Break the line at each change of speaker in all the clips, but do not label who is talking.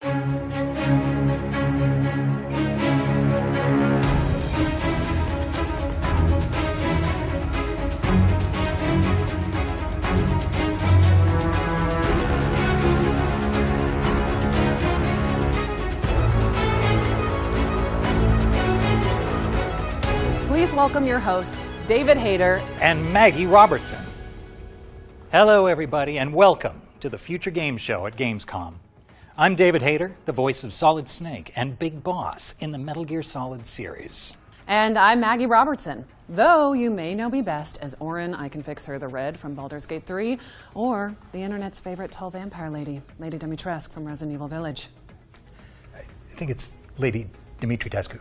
Please welcome your hosts, David Hayter
and Maggie Robertson. Hello, everybody, and welcome to the Future Games Show at Gamescom. I'm David Hayter, the voice of Solid Snake and Big Boss in the Metal Gear Solid series.
And I'm Maggie Robertson, though you may know me best as Orin, I Can Fix Her the Red from Baldur's Gate 3, or the internet's favorite tall vampire lady, Lady Dimitrescu from Resident Evil Village.
I think it's Lady Dimitrescu.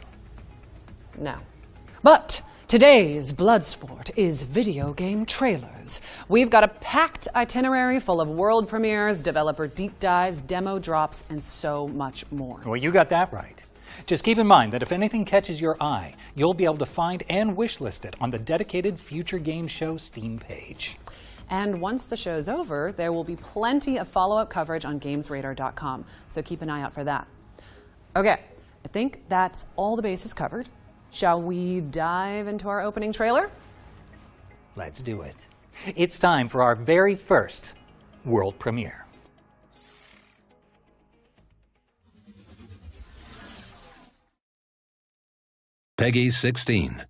No. But today's Bloodsport is video game trailers. We've got a packed itinerary full of world premieres, developer deep dives, demo drops, and so much more.
Well, you got that right. Just keep in mind that if anything catches your eye, you'll be able to find and wishlist it on the dedicated Future Games Show Steam page.
And once the show's over, there will be plenty of follow-up coverage on gamesradar.com, so keep an eye out for that. Okay, I think that's all the bases covered. Shall we dive into our opening trailer?
Let's do it. It's time for our very first world premiere.
Peggy 16.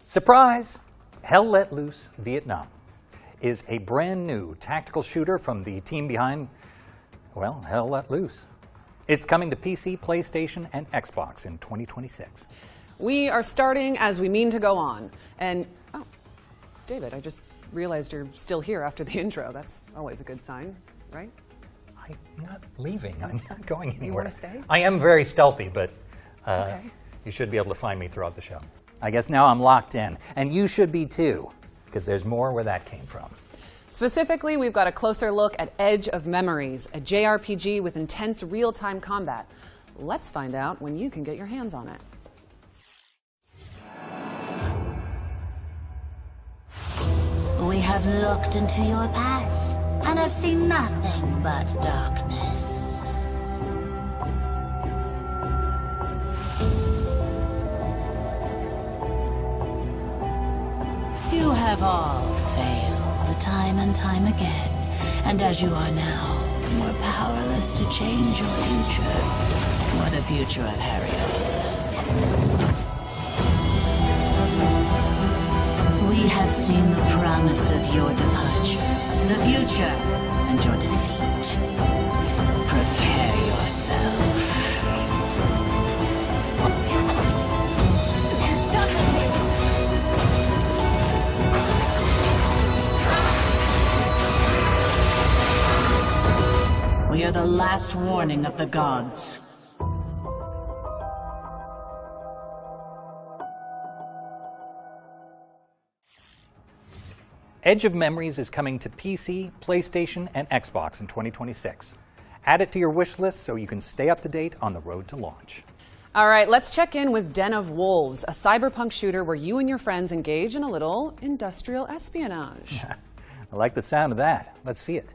Surprise! Hell Let Loose Vietnam is a brand new tactical shooter from the team behind, well, Hell Let Loose. It's coming to PC, PlayStation, and Xbox in 2026.
We are starting as we mean to go on. And, oh, David, I just realized you're still here after the intro. That's always a good sign, right?
I'm not leaving. I'm not going anywhere.
You want to stay?
I am very stealthy, but
Okay.
You should be able to find me throughout the show. I guess now I'm locked in, and you should be too, because there's more where that came from.
Specifically, we've got a closer look at Edge of Memories, a JRPG with intense real-time combat. Let's find out when you can get your hands on it.
We have looked into your past and have seen nothing but darkness. You have all failed time and time again, and as you are now, you are powerless to change your future, or the future of Harriet. We have seen the promise of your departure, the future, and your defeat. Prepare yourself. We are the last warning of the gods.
Edge of Memories is coming to PC, PlayStation, and Xbox in 2026. Add it to your wish list so you can stay up to date on the road to launch.
All right, let's check in with Den of Wolves, a cyberpunk shooter where you and your friends engage in a little industrial espionage.
I like the sound of that. Let's see it.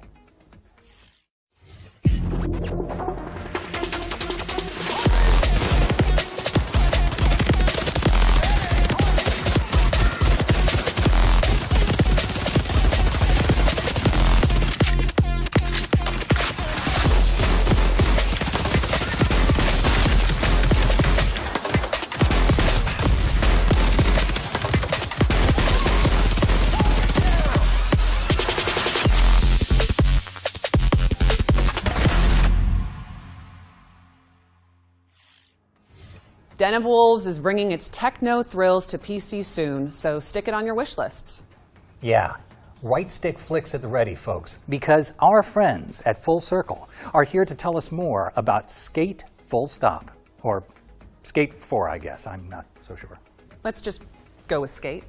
Den of Wolves is bringing its techno thrills to PC soon, so stick it on your wish lists.
Yeah, right stick flicks at the ready, folks, because our friends at Full Circle are here to tell us more about Skate Full Stop, or Skate 4, I guess. I'm not so sure.
Let's just go with Skate.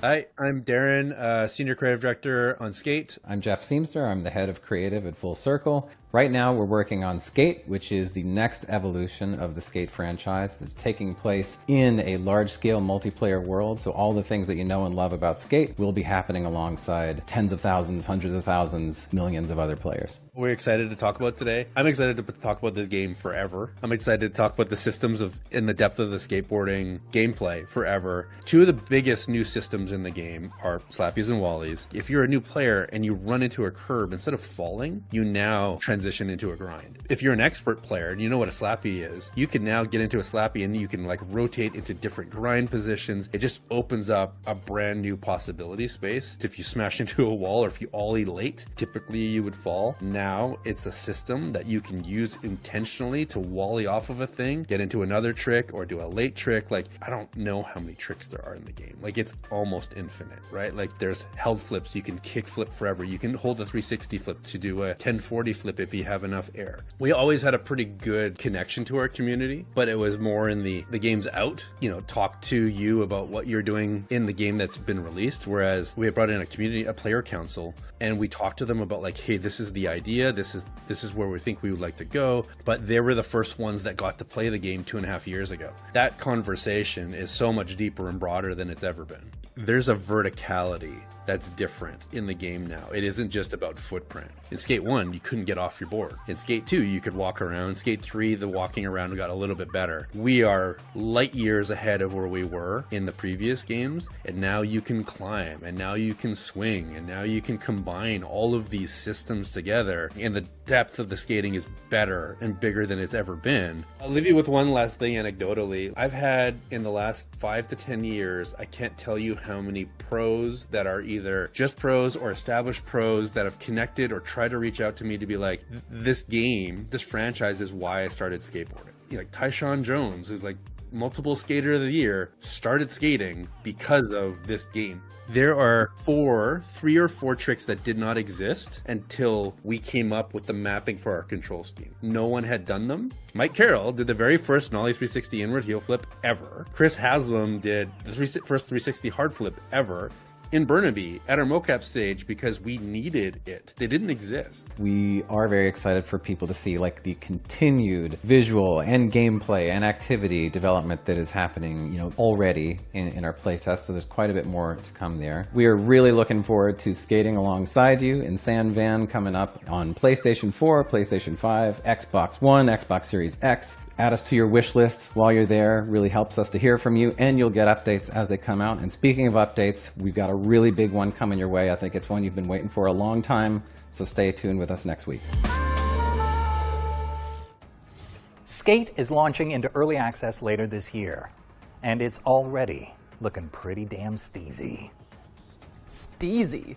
Hi, I'm Darren, Senior Creative Director on Skate.
I'm Jeff Seamster. I'm the head of creative at Full Circle. Right now we're working on Skate, which is the next evolution of the Skate franchise that's taking place in a large-scale multiplayer world. So all the things that you know and love about Skate will be happening alongside tens of thousands, hundreds of thousands, millions of other players.
We're excited to talk about today. I'm excited to talk about this game forever. I'm excited to talk about the systems in the depth of the skateboarding gameplay forever. Two of the biggest new systems in the game are slappies and wallies. If you're a new player and you run into a curb, instead of falling, you now transition into a grind. If you're an expert player and you know what a slappy is, you can now get into a slappy and you can like rotate into different grind positions. It just opens up a brand new possibility space. If you smash into a wall or if you ollie late, typically you would fall. Now it's a system that you can use intentionally to wally off of a thing, get into another trick or do a late trick. Like, I don't know how many tricks there are in the game. Like, it's almost infinite, right? Like, there's held flips. You can kick flip forever. You can hold a 360 flip to do a 1040 flip if you have enough air. We always had a pretty good connection to our community, but it was more in the game's out, you know, talk to you about what you're doing in the game that's been released. Whereas we had brought in a player council, and we talked to them about like, hey, this is the idea. This is where we think we would like to go. But they were the first ones that got to play the game 2.5 years ago. That conversation is so much deeper and broader than it's ever been. There's a verticality that's different in the game now. It isn't just about footprint. In Skate 1, you couldn't get off your board. In Skate 2, you could walk around. In Skate 3, the walking around got a little bit better. We are light years ahead of where we were in the previous games, and now you can climb, and now you can swing, and now you can combine all of these systems together, and the depth of the skating is better and bigger than it's ever been. I'll leave you with one last thing anecdotally. I've had, in the last 5 to 10 years, I can't tell you how many pros that are either just pros or established pros that have connected or tried to reach out to me to be like, this game, this franchise is why I started skateboarding. You know, like Tyshawn Jones, who's like multiple skater of the year, started skating because of this game. There are 3 or 4 tricks that did not exist until we came up with the mapping for our control scheme. No one had done them. Mike Carroll did the very first Nollie 360 inward heel flip ever. Chris Haslam did the first 360 hard flip ever in Burnaby at our mocap stage because we needed it. They didn't exist.
We are very excited for people to see like the continued visual and gameplay and activity development that is happening, you know, already in our playtest. So there's quite a bit more to come there. We are really looking forward to skating alongside you in San Van coming up on PlayStation 4, PlayStation 5, Xbox One, Xbox Series X. Add us to your wish list while you're there. Really helps us to hear from you, and you'll get updates as they come out. And speaking of updates, we've got a really big one coming your way. I think it's one you've been waiting for a long time, so stay tuned with us next week.
Skate is launching into early access later this year, and it's already looking pretty damn steezy.
Steezy.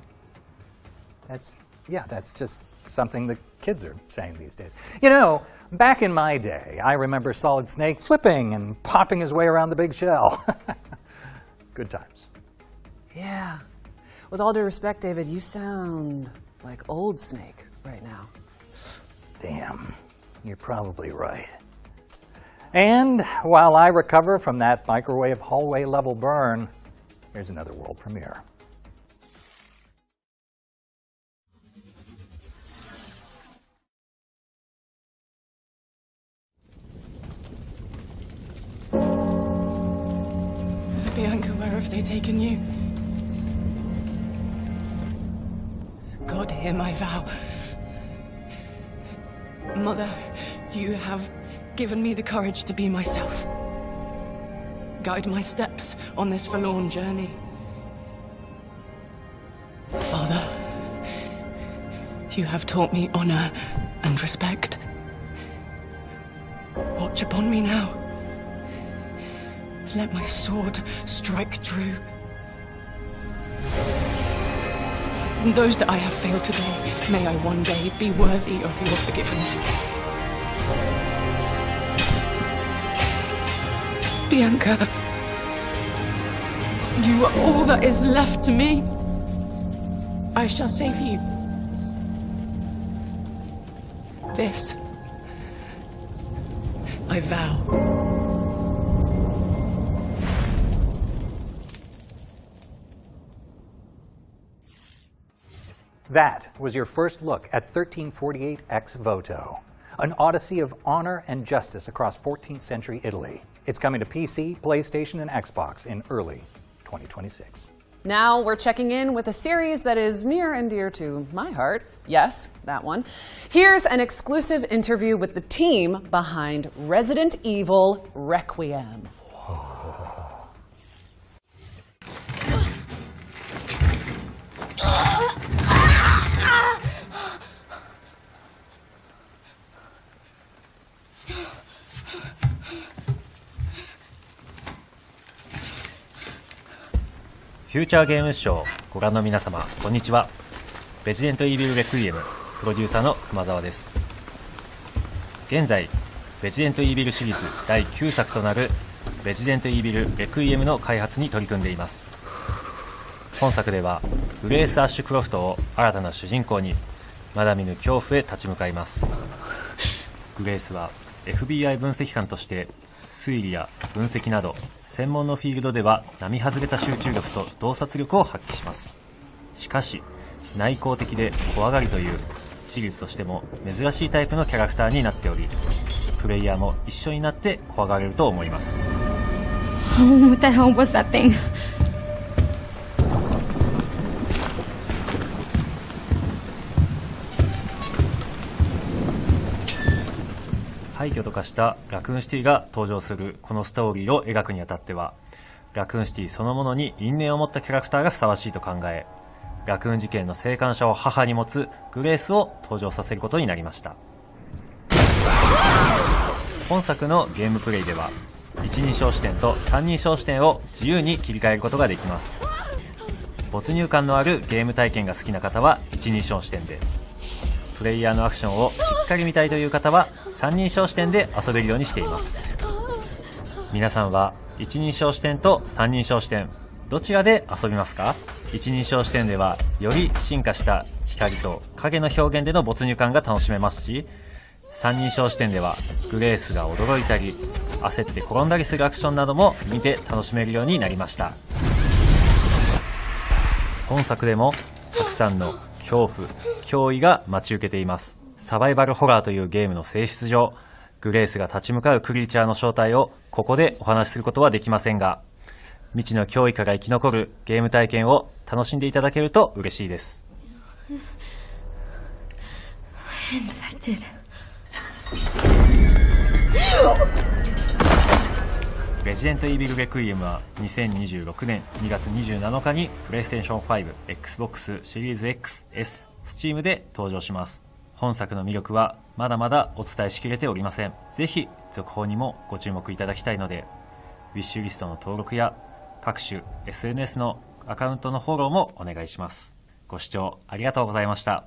That's just something the kids are saying these days. You know, back in my day, I remember Solid Snake flipping and popping his way around the big shell. Good times.
Yeah. With all due respect, David, you sound like old Snake right now.
Damn, you're probably right. And while I recover from that microwave hallway level burn, here's another world premiere.
Bianca, where have they taken you? God, hear my vow. Mother, you have given me the courage to be myself. Guide my steps on this forlorn journey. Father, you have taught me honor and respect. Watch upon me now. Let my sword strike true. And those that I have failed today, may I one day be worthy of your forgiveness. Bianca, you are all that is left to me. I shall save you. This, I vow.
That was your first look at 1348X Votto, an odyssey of honor and justice across 14th century Italy. It's coming to PC, PlayStation, and Xbox in early 2026.
Now we're checking in with a series that is near and dear to my heart. Yes, that one. Here's an exclusive interview with the team behind Resident Evil Requiem.
フューチャーゲームショーご覧の皆様、こんにちは。レジデントイービルレクイエムプロデューサーの熊沢です。現在、レジデントイービルシリーズ第9作となるレジデントイービルレクイエムの開発に取り組んでいます。本作ではグレース・アッシュクロフトを新たな主人公にまだ見ぬ恐怖へ立ち向かいます。グレースは FBI 分析官として推理や分析など専門のフィールドでは並外れた集中力と洞察力を発揮します。しかし内向的で怖がりというシリーズとしても珍しいタイプのキャラクターになっており、プレイヤーも一緒になって怖がれると思います。
What the hell was that thing?
廃墟と化したラクーンシティが登場するこのストーリーを描くにあたっては、ラクーンシティそのものに因縁を持ったキャラクターがふさわしいと考え、ラクーン事件の生還者を母に持つグレースを登場させることになりました。本作のゲームプレイでは一人称視点と三人称視点を自由に切り替えることができます。没入感のあるゲーム体験が好きな方は一人称視点で、プレイヤーのアクションをしっかり見たいという方は三人称視点で遊べるようにしています。皆さんは一人称視点と三人称視点どちらで遊びますか？一人称視点ではより進化した光と影の表現での没入感が楽しめますし、三人称視点ではグレースが驚いたり焦って転んだりするアクションなども見て楽しめるようになりました。本作でもたくさんの恐怖、脅威が待ち受けています。サバイバルホラーというゲームの性質上、グレースが立ち向かうクリーチャーの正体をここでお話しすることはできませんが、未知の脅威から生き残るゲーム体験を楽しんでいただけると嬉しいです。レジデントイービルレクイエムは2026年2月27日にプレイステーション5、Xbox シリーズ X、S、Steam で登場します。本作の魅力はまだまだお伝えしきれておりません。ぜひ続報にもご注目いただきたいので、ウィッシュリストの登録や各種 SNS のアカウントのフォローもお願いします。ご視聴ありがとうございました。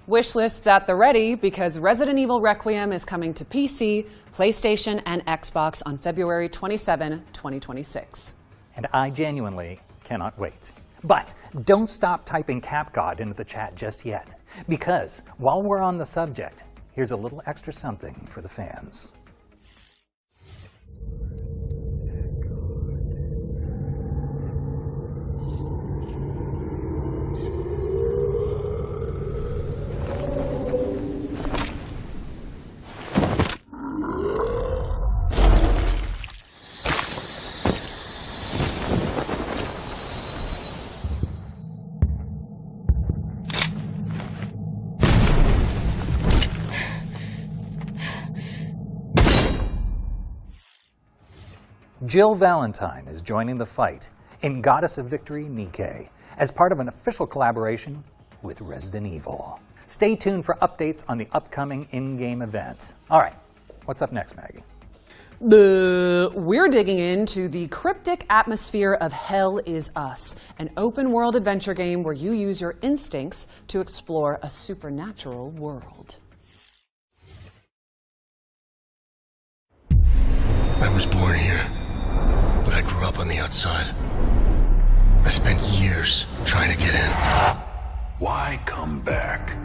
Wish lists at the ready because Resident Evil Requiem is coming to PC, PlayStation, and Xbox on February 27, 2026.
And I genuinely cannot wait. But don't stop typing CapGod into the chat just yet, because while we're on the subject, here's a little extra something for the fans. Jill Valentine is joining the fight in Goddess of Victory Nike as part of an official collaboration with Resident Evil. Stay tuned for updates on the upcoming in-game events. All right, what's up next, Maggie?
We're digging into the cryptic atmosphere of Hell Is Us, an open-world adventure game where you use your instincts to explore a supernatural world.
I was born here, but I grew up on the outside. I spent years trying to get in.
Why come back?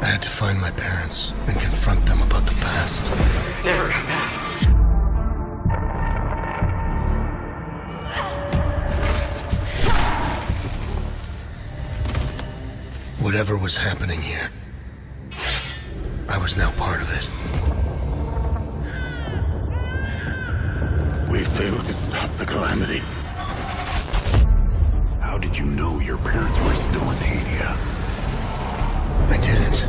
I had to find my parents and confront them about the past.
Never come back.
Whatever was happening here, I was now part of it.
We failed to stop the calamity. How did you know your parents were still in Hadia?
I didn't.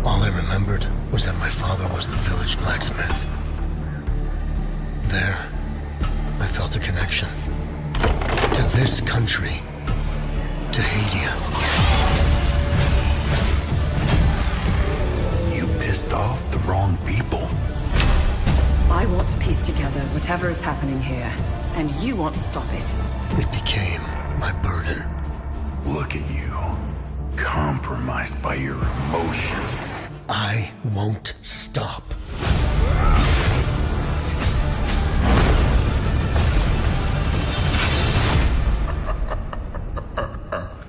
All I remembered was that my father was the village blacksmith. There, I felt a connection. To this country. To Hadia.
You pissed off the wrong people.
I want to piece together whatever is happening here, and you want to stop it.
It became my burden.
Look at you, compromised by your emotions.
I won't stop.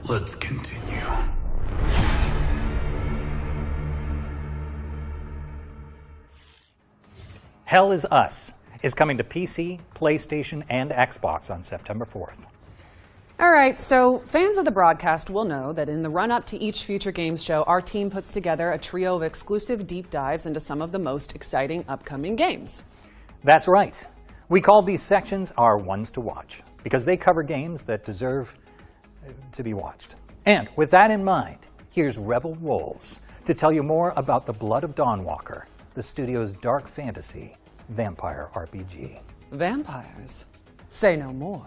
Let's continue.
Hell Is Us is coming to PC, PlayStation, and Xbox on September 4th.
All right, so fans of the broadcast will know that in the run-up to each Future Games show, our team puts together a trio of exclusive deep dives into some of the most exciting upcoming games.
That's right. We call these sections our ones to watch, because they cover games that deserve to be watched. And with that in mind, here's Rebel Wolves to tell you more about The Blood of Dawnwalker, the studio's dark fantasy vampire RPG.
Vampires? Say no more.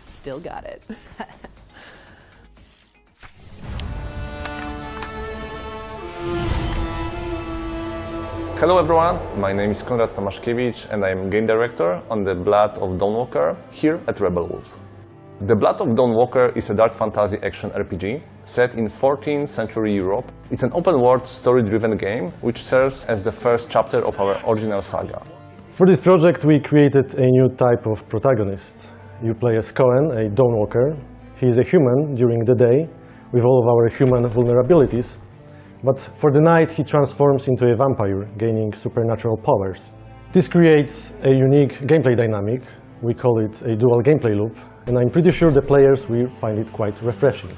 Still got it.
Hello everyone, my name is Konrad Tomaszkiewicz and I am game director on The Blood of Dawnwalker here at Rebel Wolves. The Blood of Dawnwalker is a dark fantasy action RPG set in 14th century Europe. It's an open-world, story-driven game which serves as the first chapter of our original saga.
For this project we created a new type of protagonist. You play as Cohen, a Dawnwalker. He is a human during the day with all of our human vulnerabilities, but for the night he transforms into a vampire, gaining supernatural powers. This creates a unique gameplay dynamic. We call it a dual gameplay loop, and I'm pretty sure the players will find it quite refreshing.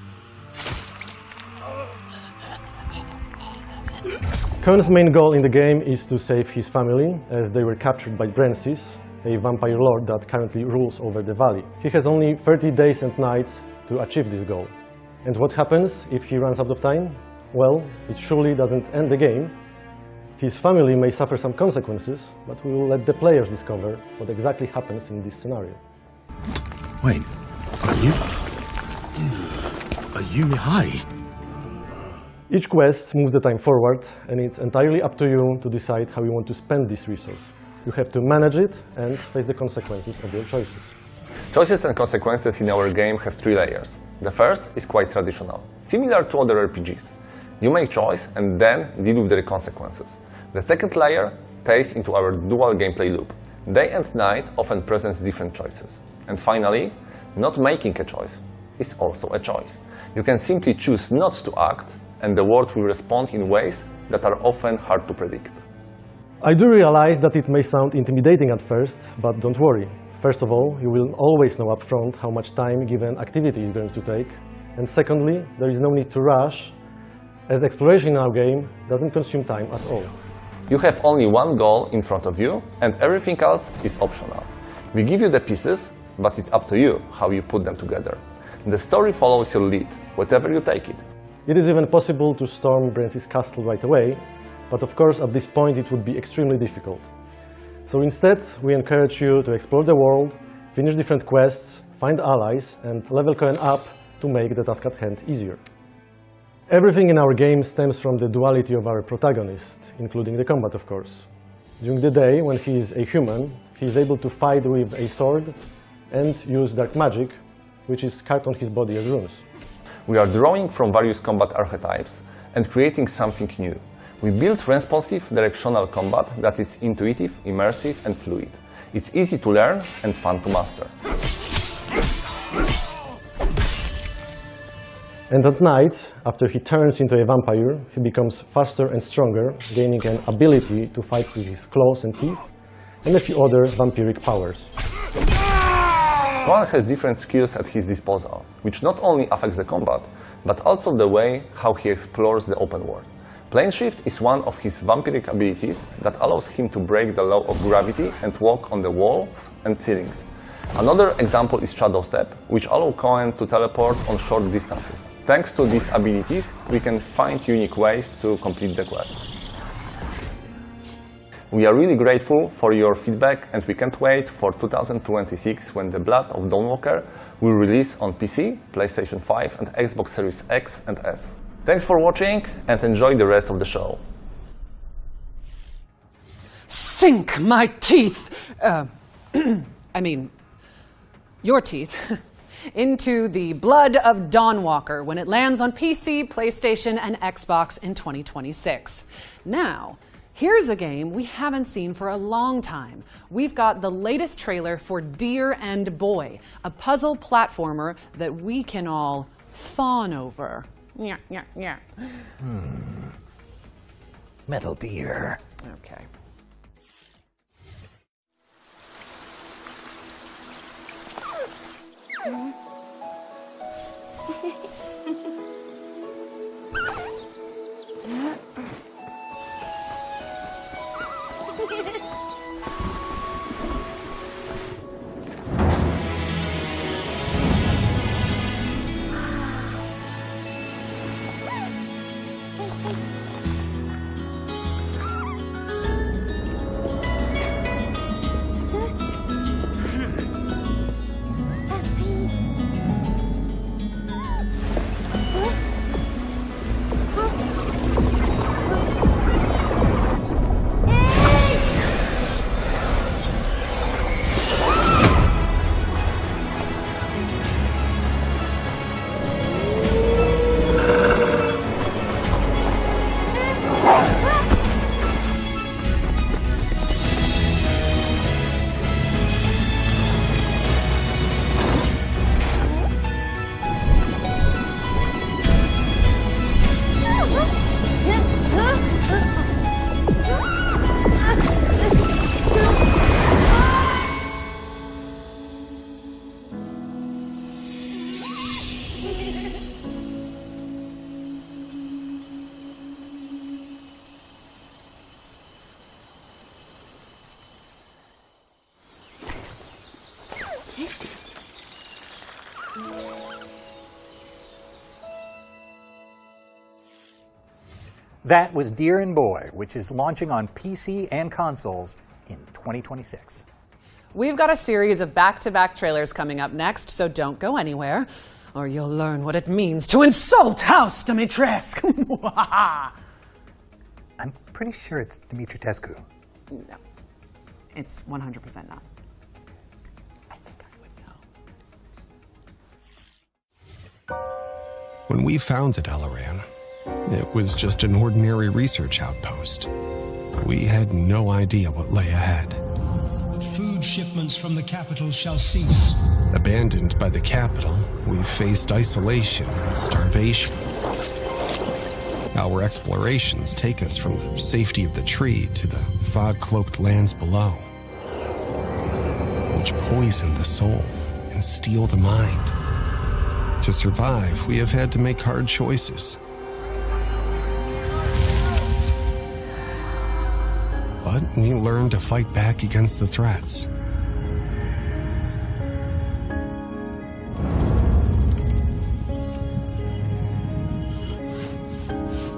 Cohen's main goal in the game is to save his family, as they were captured by Brancis, a vampire lord that currently rules over the valley. He has only 30 days and nights to achieve this goal. And what happens if he runs out of time? Well, it surely doesn't end the game. His family may suffer some consequences, but we will let the players discover what exactly happens in this scenario.
Wait, are you Mihai?
Each quest moves the time forward, and it's entirely up to you to decide how you want to spend this resource. You have to manage it and face the consequences of your choices.
Choices and consequences in our game have 3 layers. The first is quite traditional, similar to other RPGs. You make choice and then deal with the consequences. The second layer ties into our dual gameplay loop. Day and night often presents different choices. And finally, not making a choice is also a choice. You can simply choose not to act, and the world will respond in ways that are often hard to predict.
I do realize that it may sound intimidating at first, but don't worry. First of all, you will always know upfront how much time a given activity is going to take. And secondly, there is no need to rush, as exploration in our game doesn't consume time at all.
You have only one goal in front of you, and everything else is optional. We give you the pieces, but it's up to you how you put them together. The story follows your lead, wherever you take it.
It is even possible to storm Brancy's castle right away, but of course at this point it would be extremely difficult. So instead, we encourage you to explore the world, finish different quests, find allies, and level Cohen up to make the task at hand easier. Everything in our game stems from the duality of our protagonist, including the combat, of course. During the day, when he is a human, he is able to fight with a sword and use dark magic, which is carved on his body as runes.
We are drawing from various combat archetypes and creating something new. We built responsive, directional combat that is intuitive, immersive, and fluid. It's easy to learn and fun to master.
And at night, after he turns into a vampire, he becomes faster and stronger, gaining an ability to fight with his claws and teeth, and a few other vampiric powers.
One has different skills at his disposal, which not only affects the combat, but also the way how he explores the open world. Plane Shift is one of his vampiric abilities that allows him to break the law of gravity and walk on the walls and ceilings. Another example is Shadow Step, which allows Cohen to teleport on short distances. Thanks to these abilities, we can find unique ways to complete the quest. We are really grateful for your feedback, and we can't wait for 2026 when The Blood of Dawnwalker will release on PC, PlayStation 5 and Xbox Series X and S. Thanks for watching and enjoy the rest of the show.
Sink my teeth, I mean, your teeth, into The Blood of Dawnwalker when it lands on PC, PlayStation, and Xbox in 2026. Now, here's a game we haven't seen for a long time. We've got the latest trailer for Deer and Boy, a puzzle platformer that we can all fawn over. Yeah, yeah, yeah.
Metal Deer.
Okay.
That was Deer and Boy, which is launching on PC and consoles in 2026.
We've got a series of back-to-back trailers coming up next, so don't go anywhere, or you'll learn what it means to insult House Dimitrescu.
I'm pretty sure it's Dimitrescu.
No, it's 100% not. I think I would know.
When we founded Elaran, it was just an ordinary research outpost. We had no idea what lay ahead.
Food shipments from the capital shall cease.
Abandoned by the capital, we've faced isolation and starvation. Our explorations take us from the safety of the tree to the fog-cloaked lands below, which poison the soul and steal the mind. To survive, we have had to make hard choices. But we learned to fight back against the threats.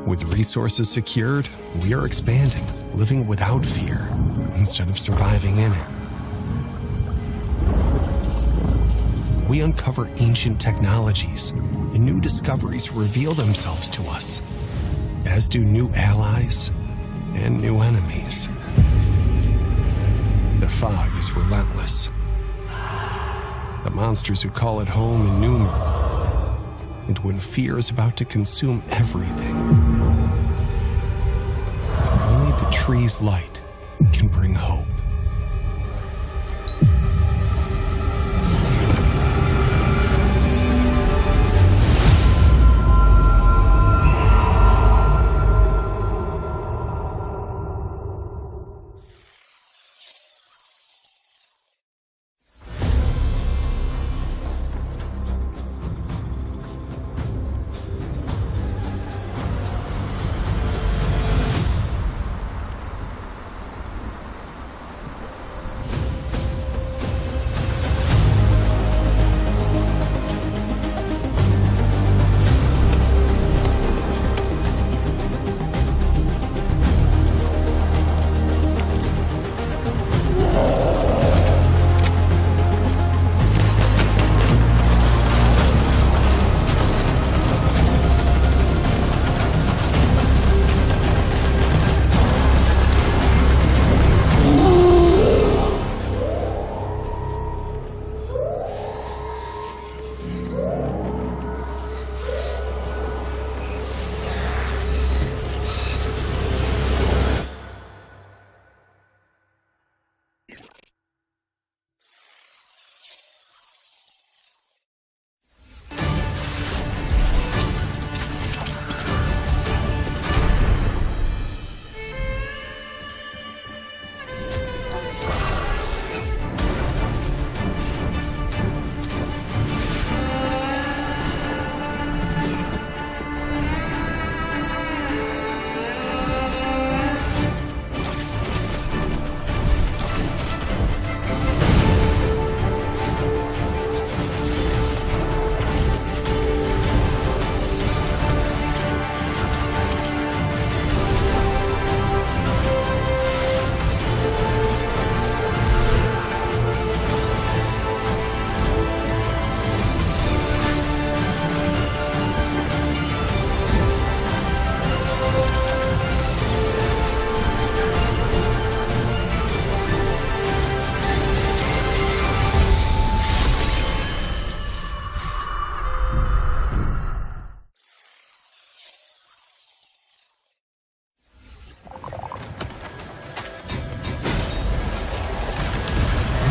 With resources secured, we are expanding, living without fear, instead of surviving in it. We uncover ancient technologies, and new discoveries reveal themselves to us, as do new allies and new enemies. The fog is relentless. The monsters who call it home innumerable. And when fear is about to consume everything, only the tree's light can bring hope.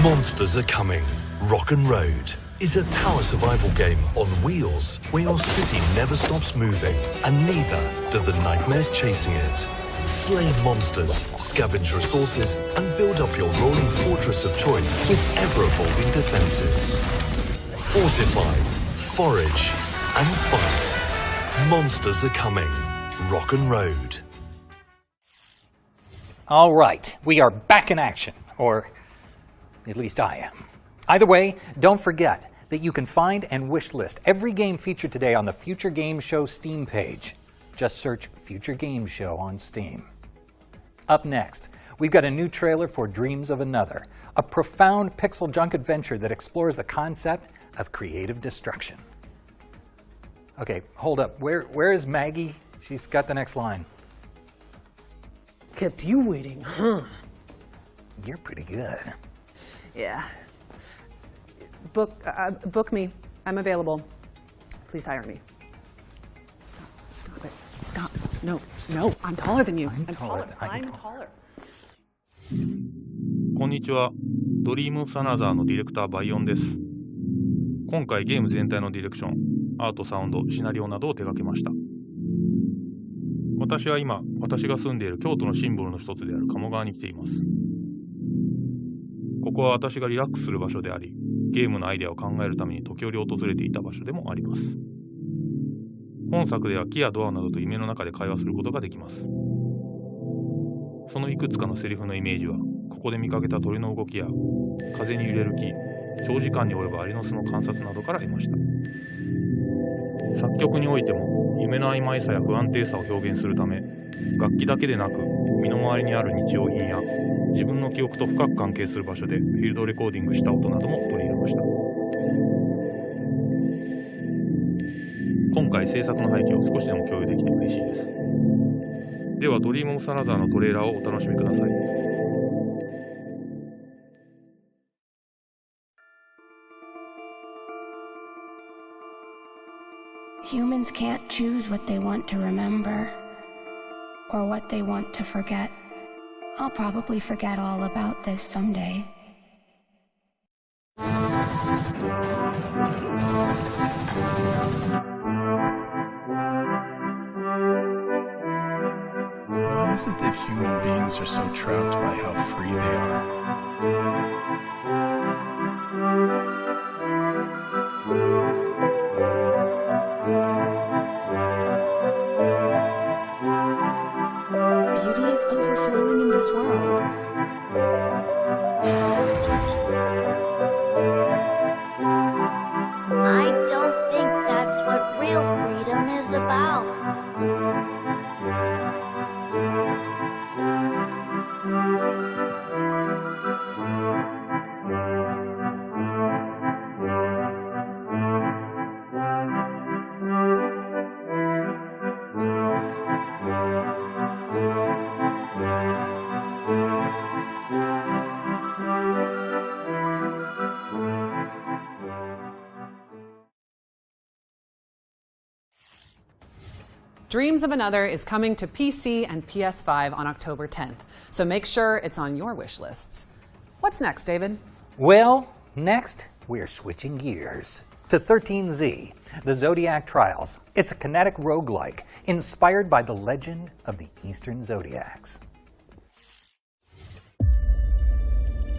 Monsters Are Coming. Rock'n' Road is a tower survival game on wheels where your city never stops moving and neither do the nightmares chasing it. Slay monsters, scavenge resources and build up your rolling fortress of choice with ever-evolving defenses. Fortify, forage and fight. Monsters Are Coming. Rock'n' Road.
All right, we are back in action, or at least I am. Either way, don't forget that you can find and wishlist every game featured today on the Future Game Show Steam page. Just search Future Game Show on Steam. Up next, we've got a new trailer for Dreams of Another, a profound pixel junk adventure that explores the concept of creative destruction. Okay, hold up. Where is Maggie? She's got the next line.
Kept you waiting, huh?
You're pretty good.
Yeah. Book me. I'm available. Please hire me. Stop it. Stop. No, I'm taller than you. I'm taller.
I'm taller.
こんにちは。ドリームオブサナザーのディレクターバイオンです。今回ゲーム全体のディレクション、アート、サウンド、シナリオなどを手掛けました。私は今、私が住んでいる京都のシンボルの一つである鴨川に来ています。ここは私がリラックスする場所であり、ゲームのアイデアを考えるために時折訪れていた場所でもあります。本作では木やドアなどと夢の中で会話することができます。そのいくつかのセリフのイメージは、ここで見かけた鳥の動きや風に揺れる木、長時間に及ぶアリの巣の観察などから得ました。作曲においても夢の曖昧さや不安定さを表現するため、楽器だけでなく身の回りにある日用品や自分の記憶と深く関係する場所でフィールドレコーディングした音なども取り入れました。今回制作の背景を少しでも共有できて嬉しいです。ではドリームオブサナザーのトレーラーをお楽しみください。
Humans can't choose what they want to remember or what they want to forget. I'll probably forget all about this someday.
Why is it that human beings are so trapped by how free they are?
Beauty is overflowing in this world.
I don't think that's what real freedom is about.
Dreams of Another is coming to PC and PS5 on October 10th, so make sure it's on your wish lists. What's next, David?
Well, next, we're switching gears to 13Z, the Zodiac Trials. It's a kinetic roguelike inspired by the legend of the Eastern Zodiacs.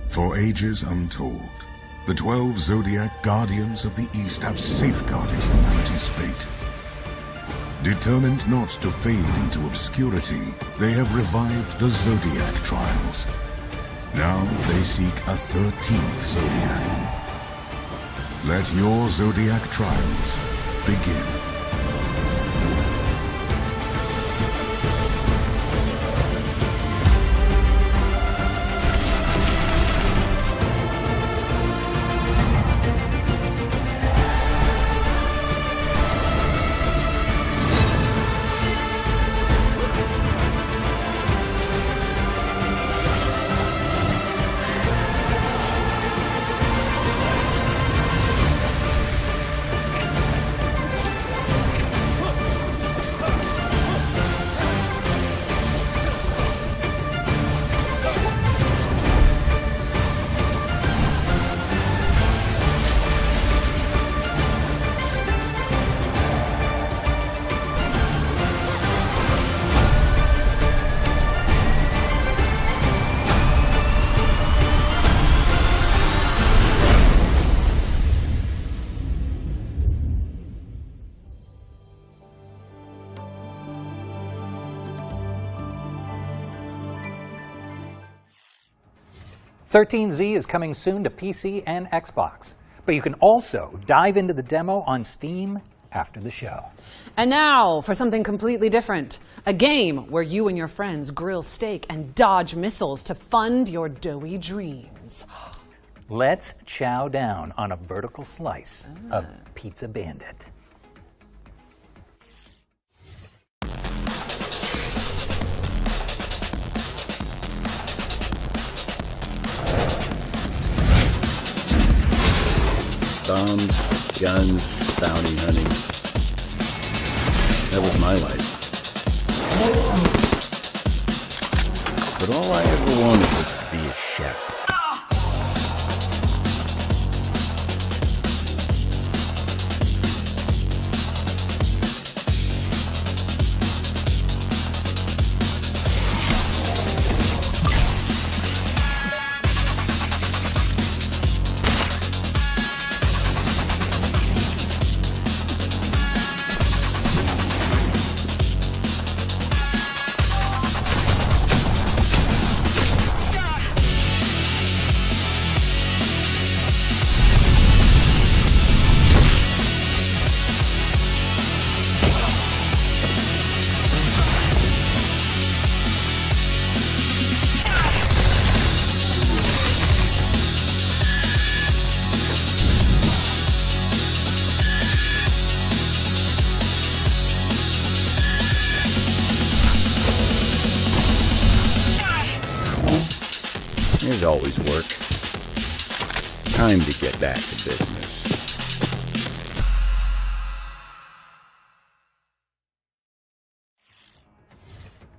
For ages untold, the 12 Zodiac Guardians of the East have safeguarded humanity's fate. Determined not to fade into obscurity, they have revived the Zodiac Trials. Now they seek a 13th Zodiac. Let your Zodiac Trials begin.
.13Z is coming soon to PC and Xbox, but you can also dive into the demo on Steam after the show.
And now for something completely different. A game where you and your friends grill steak and dodge missiles to fund your doughy dreams.
Let's chow down on a vertical slice of Pizza Bandit.
Bombs, guns, bounty hunting. That was my life. But all I ever wanted was to be a chef. always work. Time to get back to business.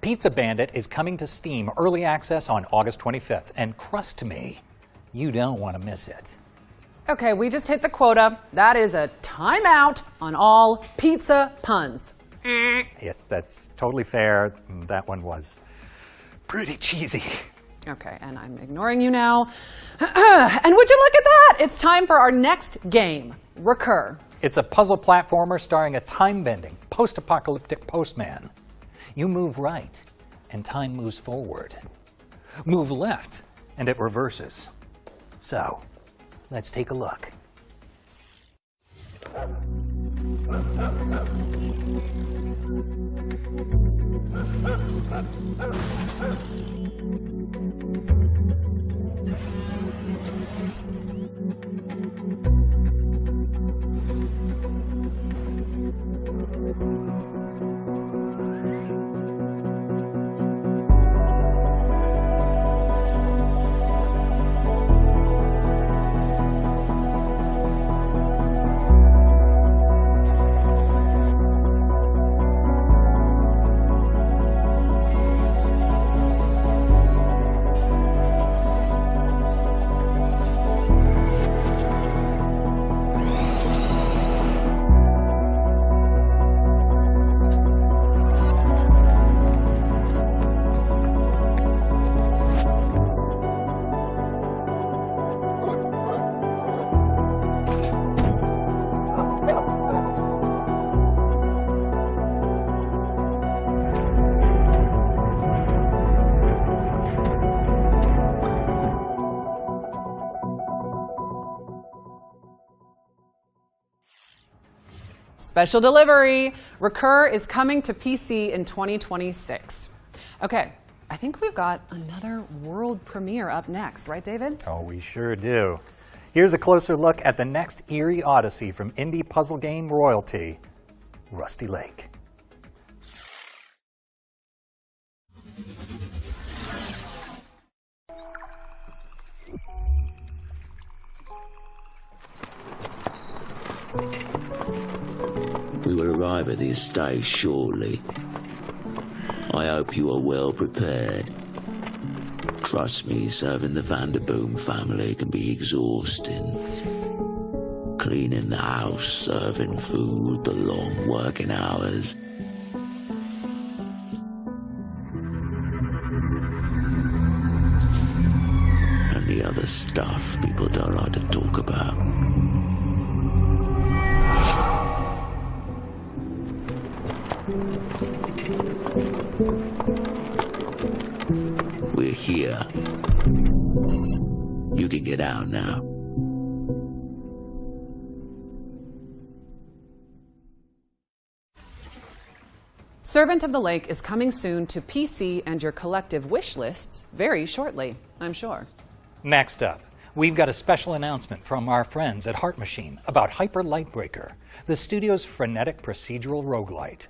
Pizza Bandit is coming to Steam Early Access on August 25th, and trust me, you don't want to miss it.
Okay, we just hit the quota. That is a timeout on all pizza puns.
Yes, that's totally fair. That one was pretty cheesy.
Okay, and I'm ignoring you now. And would you look at that? It's time for our next game, Recur.
It's a puzzle platformer starring a time-bending, post-apocalyptic postman. You move right, and time moves forward. Move left, and it reverses. So, let's take a look.
Special delivery. Recur is coming to PC in 2026. Okay, I think we've got another world premiere up next, right, David?
Oh, we sure do. Here's a closer look at the next eerie odyssey from indie puzzle game royalty, Rusty Lake.
We will arrive at the estate shortly. I hope you are well prepared. Trust me, serving the Vanderboom family can be exhausting. Cleaning the house, serving food, the long working hours. And the other stuff people don't like to talk about. We're here. You can get out now.
Servant of the Lake is coming soon to PC and your collective wish lists very shortly, I'm sure.
Next up, we've got a special announcement from our friends at Heart Machine about Hyper Lightbreaker, the studio's frenetic procedural roguelite.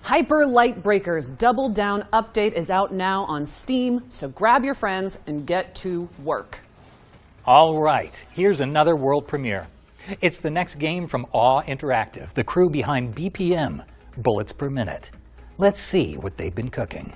Hyper Lightbreaker's Double Down update is out now on Steam, so grab your friends and get to work.
All right, here's another world premiere. It's the next game from Awe Interactive, the crew behind BPM, Bullets Per Minute. Let's see what they've been cooking.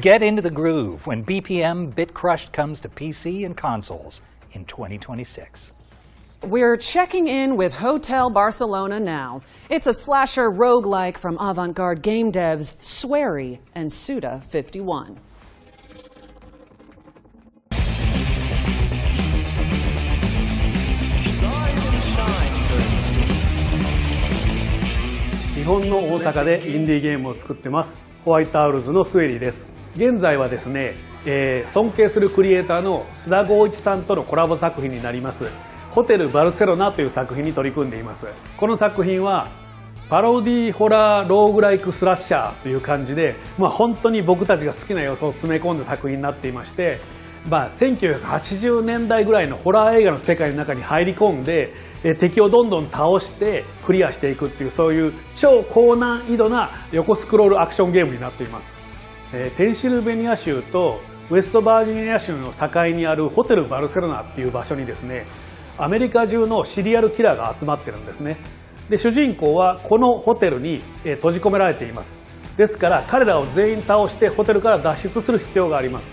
Get into the groove when BPM Bit Crushed comes to PC and consoles in 2026.
We're checking in with Hotel Barcelona now. It's a slasher roguelike from avant-garde game devs Swery and Suda51.
日本の大阪でインディーゲームを作ってますホワイトアウルズのスウェリーです。現在はですね、尊敬するクリエイターの須田剛一さんとのコラボ作品になりますホテルバルセロナという作品に取り組んでいます。この作品はパロディホラーローグライクスラッシャーという感じで、本当に僕たちが好きな要素を詰め込んだ作品になっていまして、1980年代ぐらいのホラー映画の世界の中に入り込んで敵をどんどん倒してクリアしていくっていう、そういう超高難易度な横スクロールアクションゲームになっています。ペンシルベニア州とウェストバージニア州の境にあるホテルバルセロナっていう場所にですね、アメリカ中のシリアルキラーが集まってるんですね。で主人公はこのホテルに閉じ込められています。ですから彼らを全員倒してホテルから脱出する必要があります。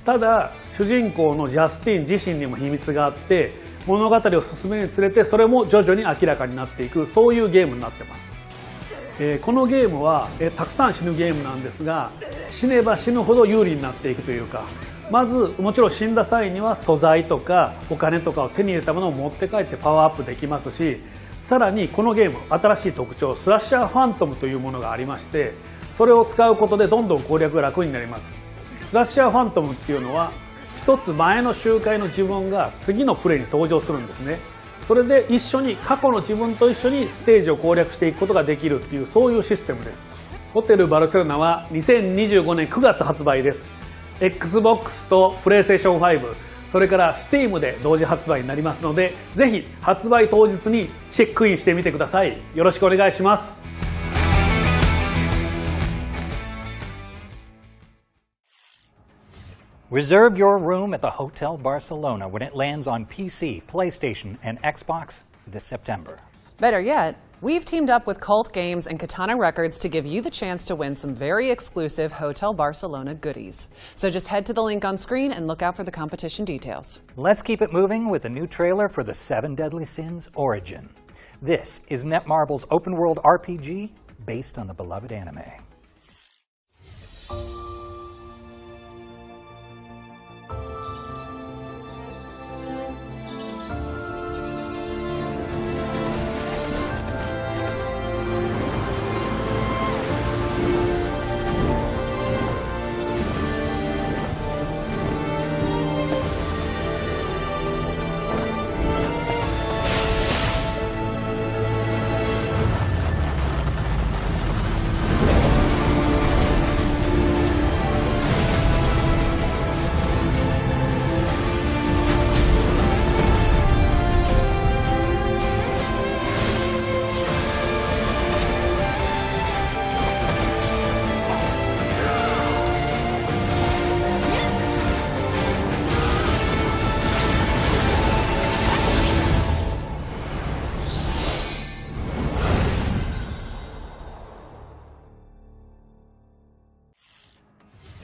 ただ主人公のジャスティン自身にも秘密があって、物語を進めるにつれてそれも徐々に明らかになっていく、そういうゲームになってます。このゲームはたくさん死ぬゲームなんですが、死ねば死ぬほど有利になっていくというか、まずもちろん死んだ際には素材とかお金とかを手に入れたものを持って帰ってパワーアップできますし、さらにこのゲーム新しい特徴スラッシャーファントムというものがありまして、それを使うことでどんどん攻略が楽になります。スラッシャーファントムっていうのは一つ前の周回の自分が次のプレイに登場するんですね。それで一緒に過去の自分と一緒にステージを攻略していくことができるっていう、そういうシステムです。ホテルバルセロナは2025年9月発売です。 Xbox と PlayStation 5、それから Steam で同時発売になりますので、ぜひ発売当日にチェックインしてみてください。よろしくお願いします。
Reserve your room at the Hotel Barcelona when it lands on PC, PlayStation, and Xbox this September.
Better yet, we've teamed up with Cult Games and Katana Records to give you the chance to win some very exclusive Hotel Barcelona goodies. So just head to the link on screen and look out for the competition details.
Let's keep it moving with a new trailer for the 7 Deadly Sins Origin. This is Netmarble's open-world RPG based on the beloved anime.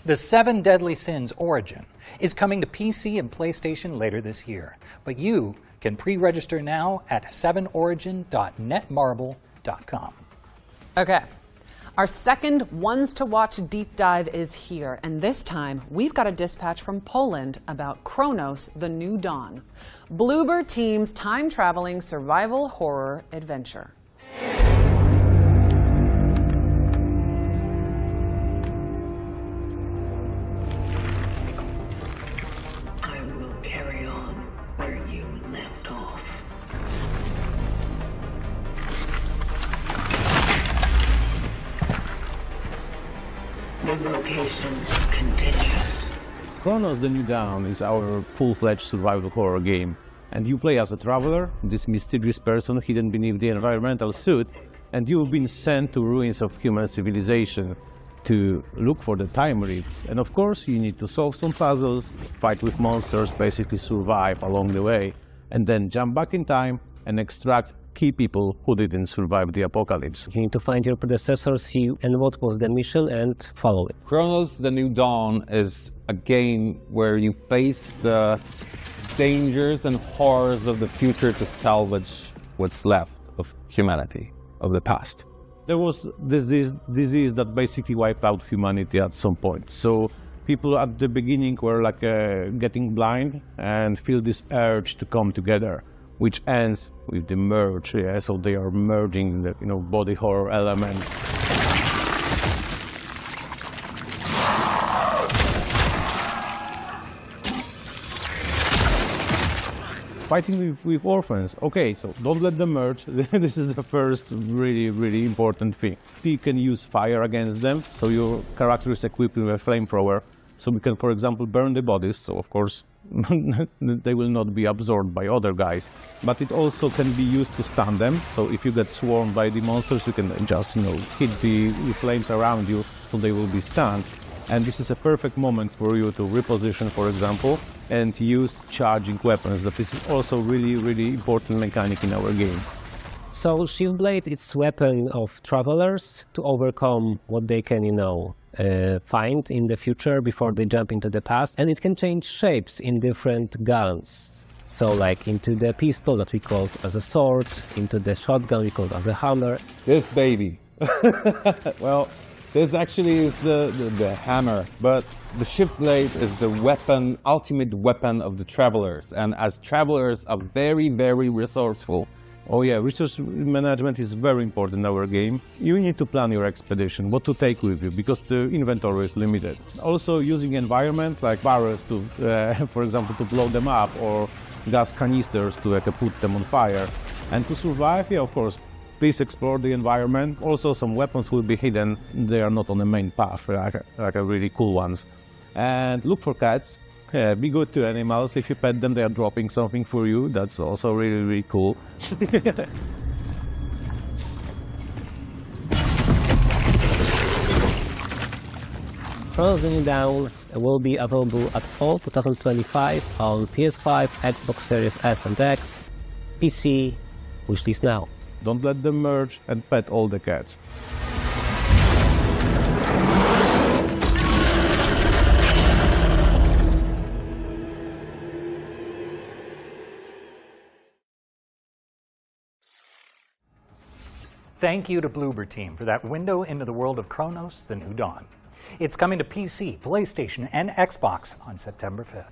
The 7 Deadly Sins Origin is coming to PC and PlayStation later this year, but you can pre-register now at 7origin.netmarble.com.
Okay, our second Ones to Watch deep dive is here, and this time we've got a dispatch from Poland about Chronos, the New Dawn, Bloober Team's time-traveling survival horror adventure.
The location continues.
Chronos the New Dawn is our full-fledged survival horror game, and you play as a traveler, this mysterious person hidden beneath the environmental suit, and you've been sent to ruins of human civilization to look for the time rifts. And of course you need to solve some puzzles, fight with monsters, basically survive along the way, and then jump back in time and extract key people who didn't survive the apocalypse.
You need to find your predecessor, see and what was the mission, and follow it.
Chronos: The New Dawn is a game where you face the dangers and horrors of the future to salvage what's left of humanity, of the past. There was this disease that basically wiped out humanity at some point. So people at the beginning were like getting blind and feel this urge to come together, which ends with the merge. Yeah? So they are merging the body horror elements. Fighting with orphans. Okay, so don't let them merge. This is the first really important thing. You can use fire against them, so your character is equipped with a flamethrower. So we can, for example, burn the bodies, so of course they will not be absorbed by other guys. But it also can be used to stun them, so if you get swarmed by the monsters, you can just hit the flames around you, so they will be stunned. And this is a perfect moment for you to reposition, for example, and use charging weapons. That is also really important mechanic in our game.
So Shieldblade, it's weapon of travelers to overcome what they can, find in the future before they jump into the past, and it can change shapes in different guns. So like into the pistol that we call as a sword, into the shotgun we call as a hammer.
This baby. Well, this actually is the hammer, but the shift blade is the weapon, ultimate weapon of the travelers. And as travelers are very resourceful. Oh yeah, resource management is very important in our game. You need to plan your expedition, what to take with you, because the inventory is limited. Also using environments like barrels to, for example, to blow them up, or gas canisters to put them on fire. And to survive, yeah, of course, please explore the environment. Also, some weapons will be hidden. They are not on the main path, like really cool ones. And look for cats. Yeah, be good to animals. If you pet them, they are dropping something for you. That's also really cool.
Chronos: The New Dawn will be available at fall 2025 on PS5, Xbox Series S and X, PC, wishlist now.
Don't let them merge and pet all the cats.
Thank you to Bloober Team for that window into the world of Chronos: The New Dawn. It's coming to PC, PlayStation, and Xbox on September 5th.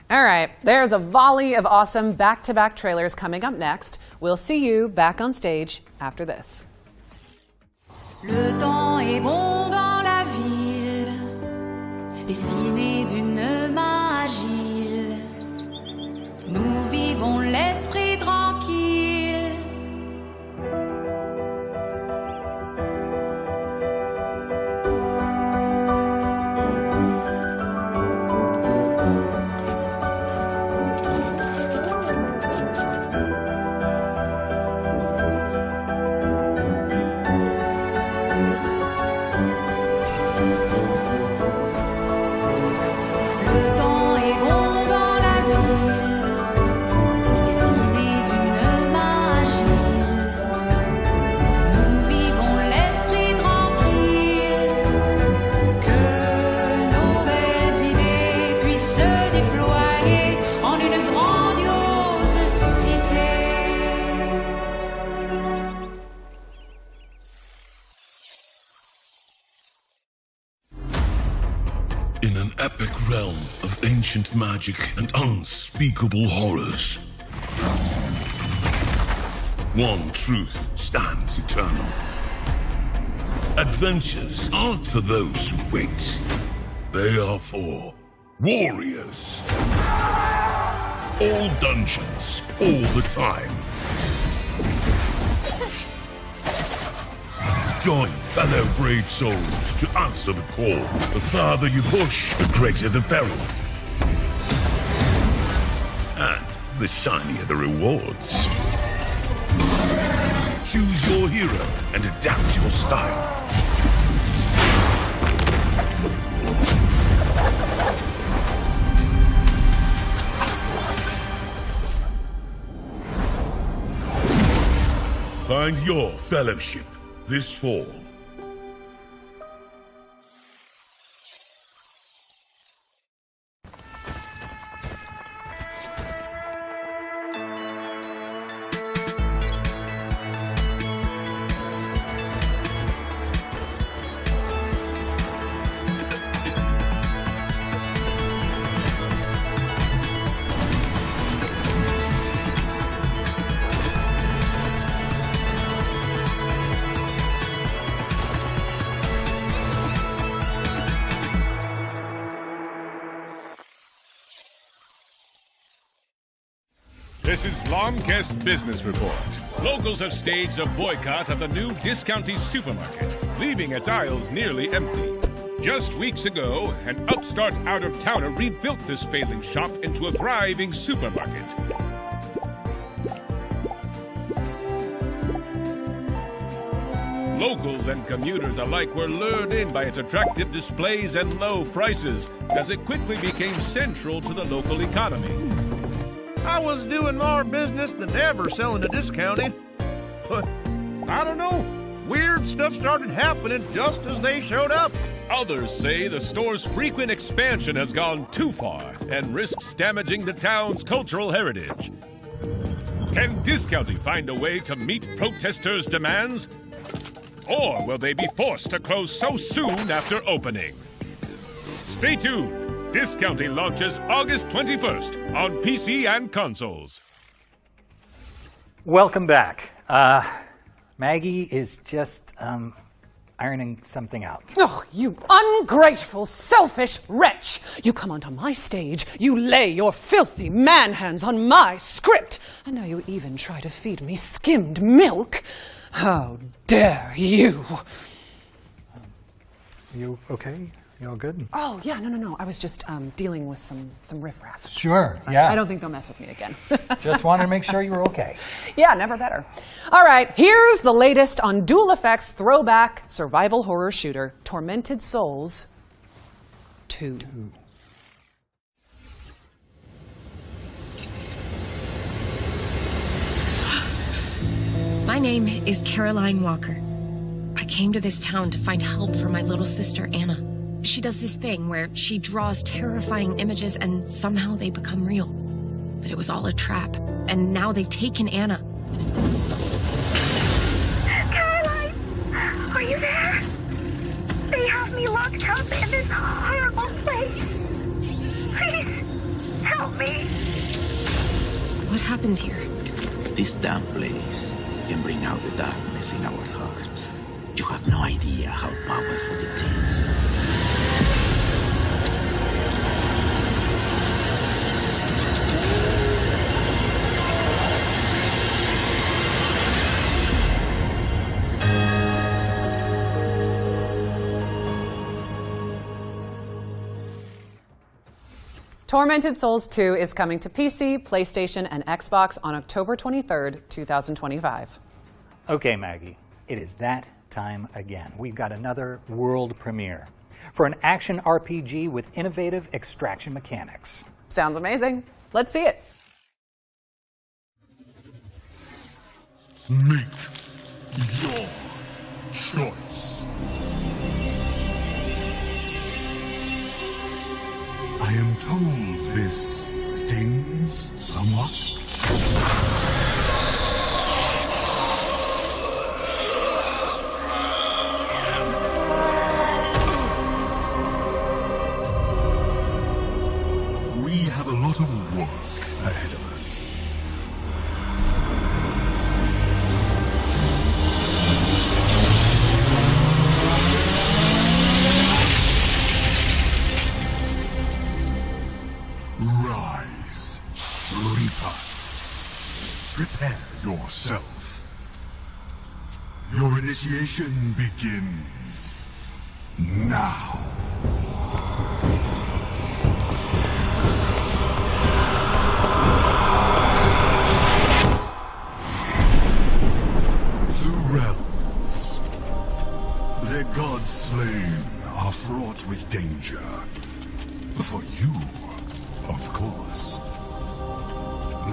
All right, there's a volley of awesome back-to-back trailers coming up next. We'll see you back on stage after this.
Le temps est bon dans la ville, dessiné d'une main agile. Nous vivons l'esprit tranquille.
In an epic realm of ancient magic and unspeakable horrors, one truth stands eternal. Adventures aren't for those who wait. They are for warriors. All dungeons, all the time. Join fellow brave souls to answer the call. The farther you push, the greater the peril. And the shinier the rewards. Choose your hero and adapt your style. Find your fellowship this fall.
This is Blomkest Business Report. Locals have staged a boycott of the new Discounty supermarket, leaving its aisles nearly empty. Just weeks ago, an upstart out-of-towner rebuilt this failing shop into a thriving supermarket. Locals and commuters alike were lured in by its attractive displays and low prices, as it quickly became central to the local economy.
I was doing more business than ever selling a discounty. But, I don't know, weird stuff started happening just as they showed up.
Others say the store's frequent expansion has gone too far and risks damaging the town's cultural heritage. Can Discounty find a way to meet protesters' demands? Or will they be forced to close so soon after opening? Stay tuned. Discounty launches August 21st on PC and consoles.
Welcome back. Maggie is just ironing something out.
Oh, you ungrateful, selfish wretch! You come onto my stage, you lay your filthy man hands on my script, and now you even try to feed me skimmed milk? How dare you!
You okay? You all good?
Oh, yeah, no. I was just dealing with some riffraff.
Sure, yeah.
I don't think they'll mess with me again.
Just wanted to make sure you were okay.
Yeah, never better. All right, here's the latest on Dual Effects throwback survival horror shooter, Tormented Souls 2.
My name is Caroline Walker. I came to this town to find help for my little sister, Anna. She does this thing where she draws terrifying images and somehow they become real. But it was all a trap, and now they've taken Anna.
Caroline! Are you there? They have me locked up in this horrible place. Please, help me.
What happened here?
This damn place can bring out the darkness in our hearts. You have no idea how powerful it is.
Tormented Souls 2 is coming to PC, PlayStation, and Xbox on October 23rd, 2025.
Okay, Maggie, it is that time again. We've got another world premiere for an action RPG with innovative extraction mechanics.
Sounds amazing. Let's see it.
Make your choice. I am told this stings somewhat. We have a lot of work ahead of us. Rise, Reaper. Prepare yourself. Your initiation begins now. The realms, their gods slain, are fraught with danger. For you, of course.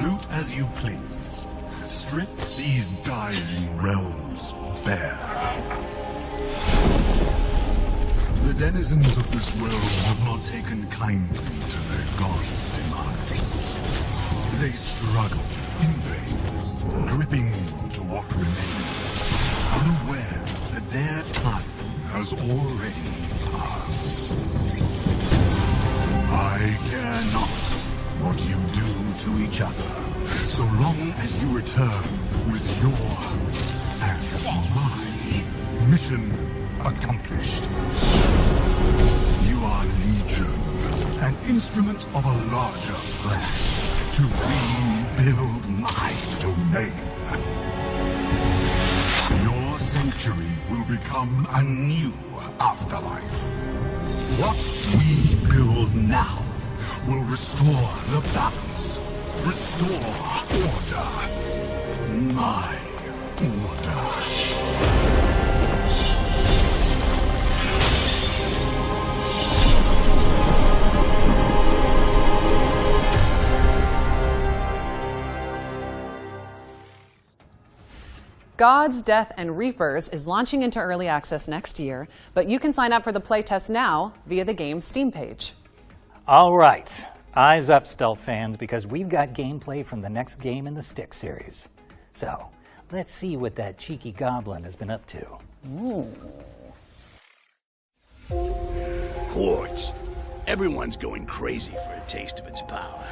Loot as you please. Strip these dying realms bare. The denizens of this world have not taken kindly to their gods' demise. They struggle in vain, gripping to what remains, unaware that their time has already passed. I care not what you do to each other, so long as you return with your and my mission accomplished. You are Legion, an instrument of a larger plan to rebuild my domain. Your sanctuary will become a new afterlife. What we build now will restore the balance, restore order, my order.
Gods, Death, and Reapers is launching into early access next year, but you can sign up for the playtest now via the game's Steam page.
All right, eyes up, stealth fans, because we've got gameplay from the next game in the Stick series. So, let's see what that cheeky goblin has been up to.
Ooh.
Quartz. Everyone's going crazy for a taste of its power.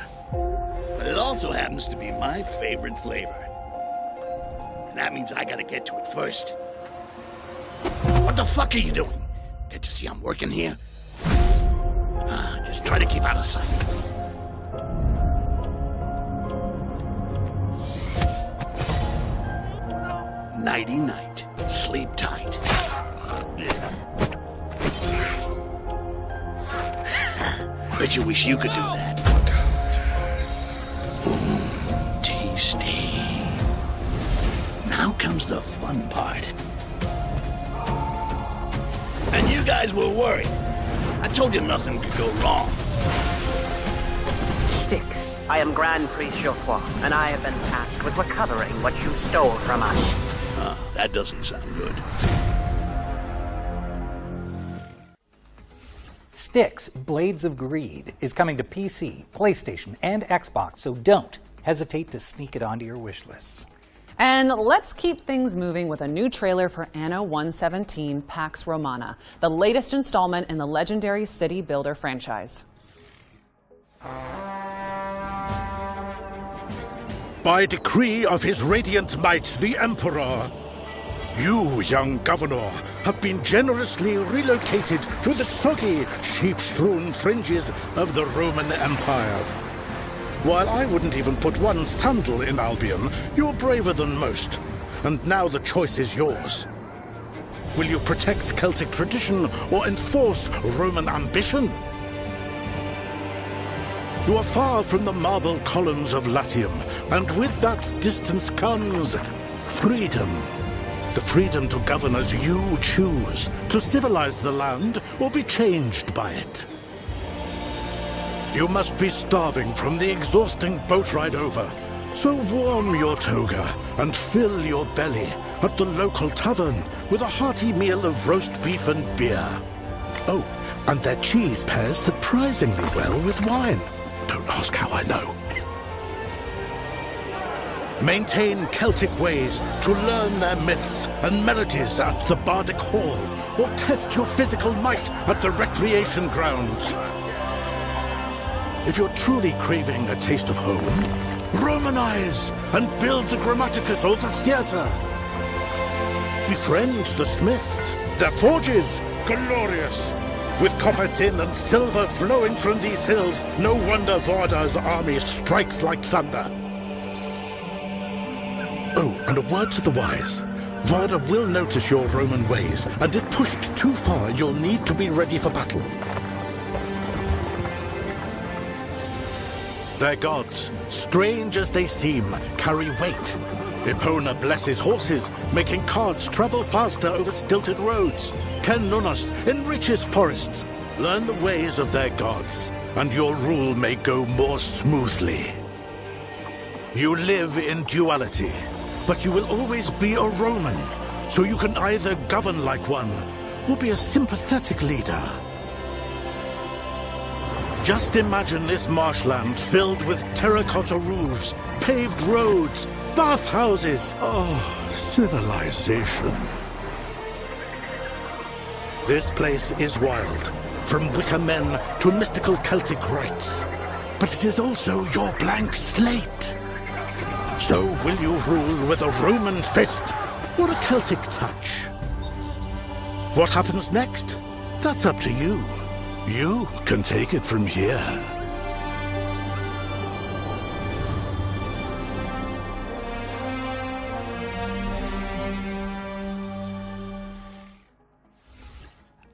But it also happens to be my favorite flavor. And that means I gotta get to it first. What the fuck are you doing? Can't you see I'm working here? Just try to keep out of sight. Nighty-night. Sleep tight. Bet you wish you could do that. Tasty. Now comes the fun part. And you guys were worried. I told you nothing could go wrong.
Styx, I am Grand Priest Geoffroy, and I have been tasked with recovering what you stole from us.
That doesn't sound good.
Styx, Blades of Greed is coming to PC, PlayStation, and Xbox, so don't hesitate to sneak it onto your wish lists.
And let's keep things moving with a new trailer for Anno 117 Pax Romana, the latest installment in the legendary city builder franchise.
By decree of his radiant might, the Emperor, you, young governor, have been generously relocated to the soggy, sheep-strewn fringes of the Roman Empire. While I wouldn't even put one sandal in Albion, you're braver than most. And now the choice is yours. Will you protect Celtic tradition or enforce Roman ambition? You are far from the marble columns of Latium, and with that distance comes freedom. The freedom to govern as you choose, to civilize the land or be changed by it. You must be starving from the exhausting boat ride over, so warm your toga and fill your belly at the local tavern with a hearty meal of roast beef and beer. Oh, and their cheese pairs surprisingly well with wine. Don't ask how I know. Maintain Celtic ways to learn their myths and melodies at the Bardic Hall, or test your physical might at the recreation grounds. If you're truly craving a taste of home, Romanize and build the Grammaticus or the theatre. Befriend the smiths, their forges, glorious. With copper, tin, and silver flowing from these hills, no wonder Varda's army strikes like thunder. Oh, and a word to the wise. Varda will notice your Roman ways, and if pushed too far, you'll need to be ready for battle. Their gods, strange as they seem, carry weight. Epona blesses horses, making carts travel faster over stilted roads. Nunos enriches forests. Learn the ways of their gods, and your rule may go more smoothly. You live in duality, but you will always be a Roman, so you can either govern like one or be a sympathetic leader. Just imagine this marshland filled with terracotta roofs, paved roads, bathhouses. Oh, civilization. This place is wild, from wicker men to mystical Celtic rites. But it is also your blank slate. So will you rule with a Roman fist or a Celtic touch? What happens next? That's up to you. You can take it from here.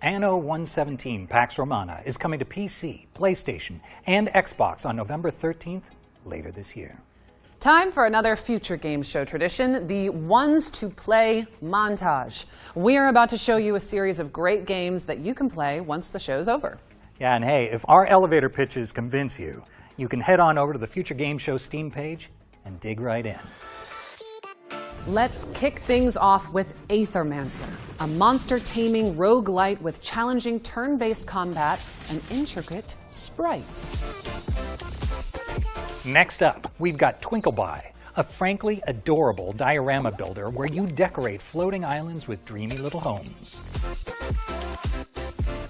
Anno 117 Pax Romana is coming to PC, PlayStation, and Xbox on November 13th, later this year.
Time for another future games show tradition, the Ones to Play montage. We are about to show you a series of great games that you can play once the show's over.
Yeah, and hey, if our elevator pitches convince you, you can head on over to the Future Game Show Steam page and dig right in.
Let's kick things off with Aethermancer, a monster-taming roguelite with challenging turn-based combat and intricate sprites.
Next up, we've got Twinkleby, a frankly adorable diorama builder where you decorate floating islands with dreamy little homes.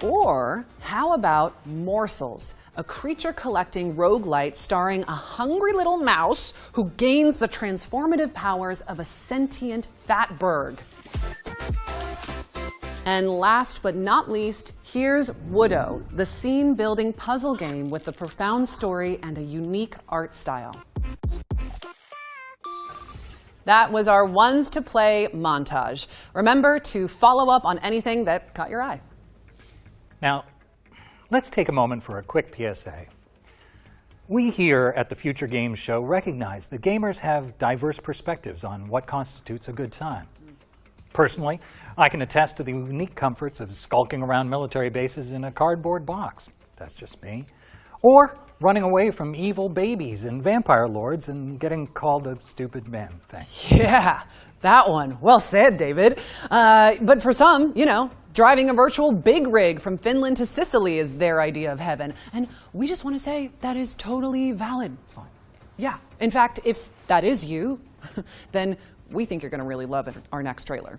Or how about Morsels, a creature-collecting roguelite starring a hungry little mouse who gains the transformative powers of a sentient fatberg. And last but not least, here's Votto, the scene-building puzzle game with a profound story and a unique art style. That was our Ones to Play montage. Remember to follow up on anything that caught your eye.
Now, let's take a moment for a quick PSA. We here at the Future Games Show recognize that gamers have diverse perspectives on what constitutes a good time. Personally, I can attest to the unique comforts of skulking around military bases in a cardboard box. That's just me. Or running away from evil babies and vampire lords and getting called a stupid man thing.
Yeah, that one. Well said, David. But for some, you know, driving a virtual big rig from Finland to Sicily is their idea of heaven. And we just want to say that is totally valid. Yeah, in fact, if that is you, then we think you're going to really love our next trailer.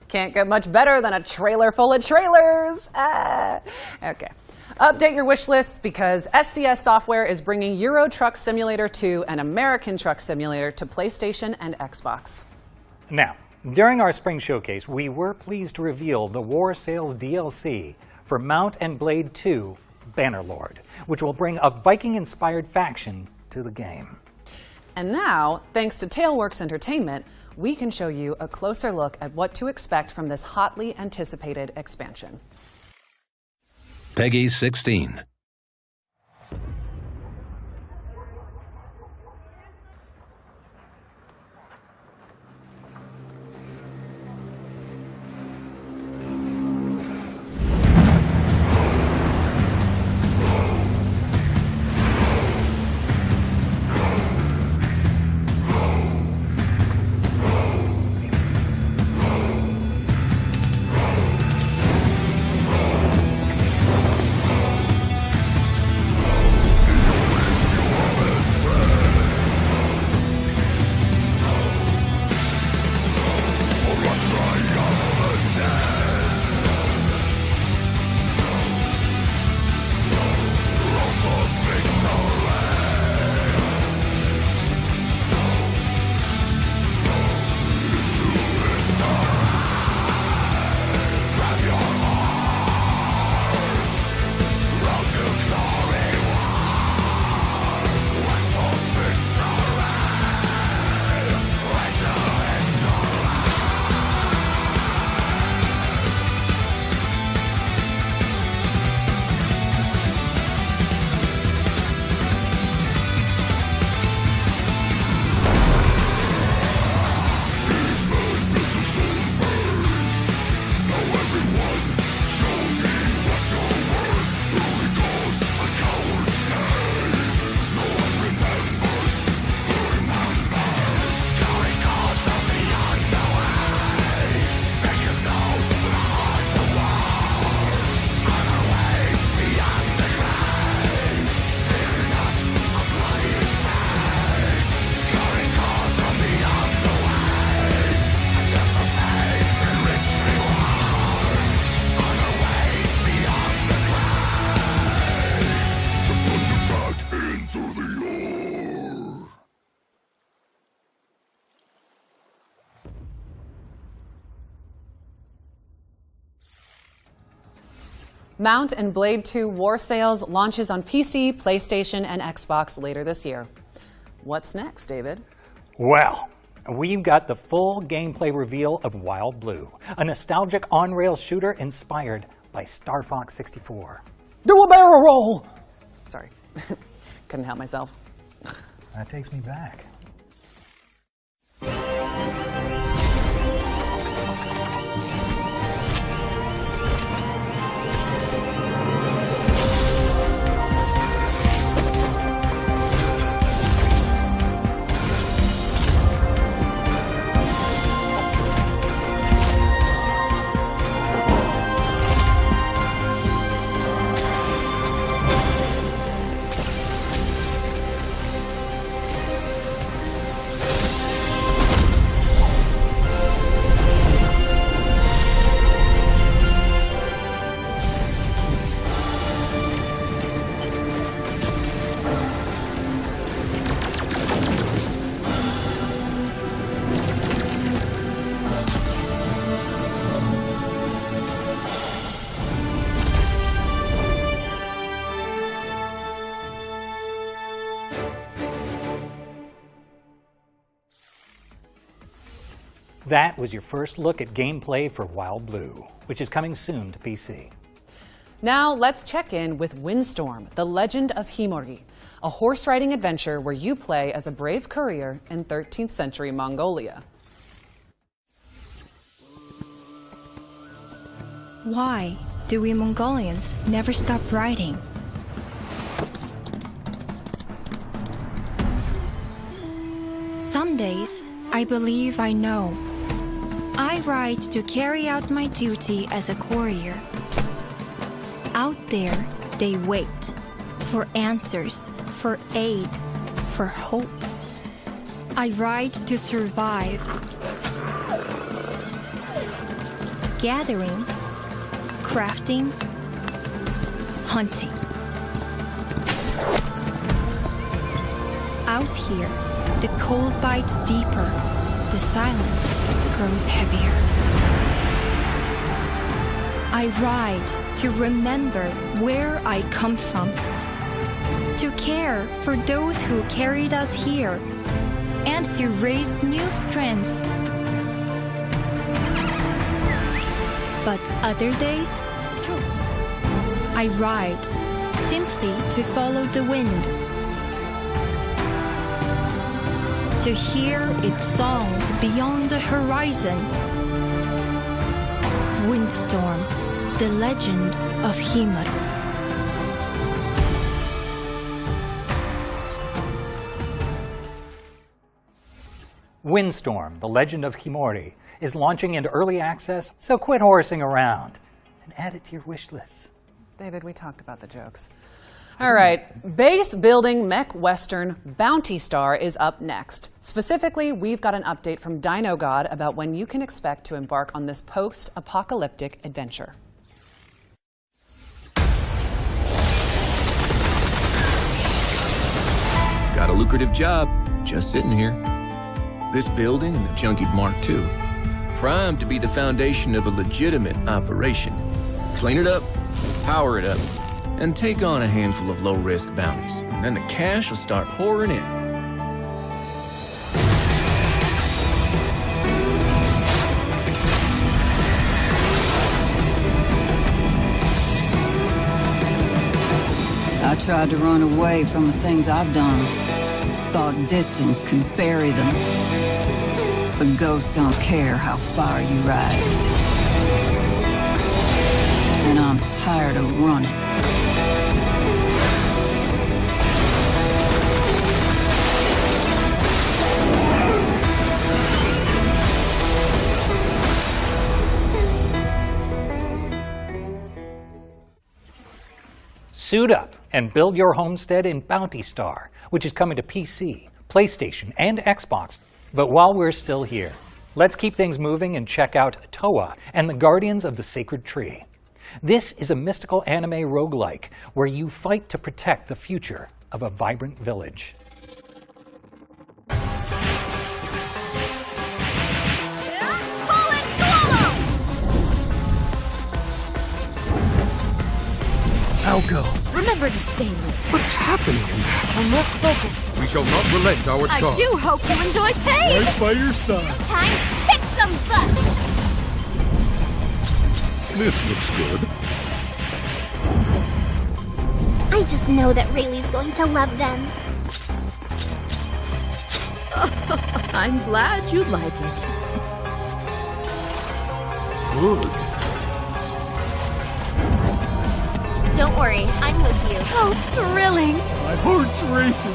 Can't get much better than a trailer full of trailers. Okay. Update your wish lists because SCS Software is bringing Euro Truck Simulator 2 and American Truck Simulator to PlayStation and Xbox.
Now, during our spring showcase, we were pleased to reveal the War Sales DLC for Mount and Blade 2 Bannerlord, which will bring a Viking-inspired faction to the game.
And now, thanks to Tailworks Entertainment, we can show you a closer look at what to expect from this hotly anticipated expansion.
Peggy 16.
Mount and Blade 2 War Sales launches on PC, PlayStation, and Xbox later this year. What's next, David?
Well, we've got the full gameplay reveal of Wild Blue, a nostalgic on-rail shooter inspired by Star Fox 64.
Do a barrel roll! Sorry, couldn't help myself.
That takes me back. That was your first look at gameplay for Wild Blue, which is coming soon to PC.
Now let's check in with Windstorm, the Legend of Himori, a horse-riding adventure where you play as a brave courier in 13th century Mongolia.
Why do we Mongolians never stop riding? Some days, I believe I know. I ride to carry out my duty as a courier. Out there, they wait for answers, for aid, for hope. I ride to survive. Gathering, crafting, hunting. Out here, the cold bites deeper, the silence grows heavier. I ride to remember where I come from, to care for those who carried us here, and to raise new strength. But other days, I ride simply to follow the wind, to hear its songs beyond the horizon. Windstorm, the Legend of Himori.
Windstorm, the Legend of Himori, is launching into early access, so quit horsing around and add it to your wish list.
David, we talked about the jokes. All right, base building mech western Bounty Star is up next. Specifically, we've got an update from Dino God about when you can expect to embark on this post-apocalyptic adventure.
Got a lucrative job, just sitting here. This building and the Junkie Mark II, primed to be the foundation of a legitimate operation. Clean it up, power it up, and take on a handful of low-risk bounties. And then the cash will start pouring in.
I tried to run away from the things I've done. Thought distance could bury them. But ghosts don't care how far you ride. And I'm tired of running.
Suit up and build your homestead in Bounty Star, which is coming to PC, PlayStation, and Xbox. But while we're still here, let's keep things moving and check out Toa and the Guardians of the Sacred Tree. This is a mystical anime roguelike where you fight to protect the future of a vibrant village.
now go.
Remember to stay low.
What's happening in there?
I must focus.
We shall not relent our
I
charge.
do hope you enjoy pain!
Right by your side.
Time to kick some butt!
This looks good.
I just know that Rayleigh's going to love them.
I'm glad you like it.
Good.
Don't worry, I'm with you.
Oh, thrilling!
My heart's racing.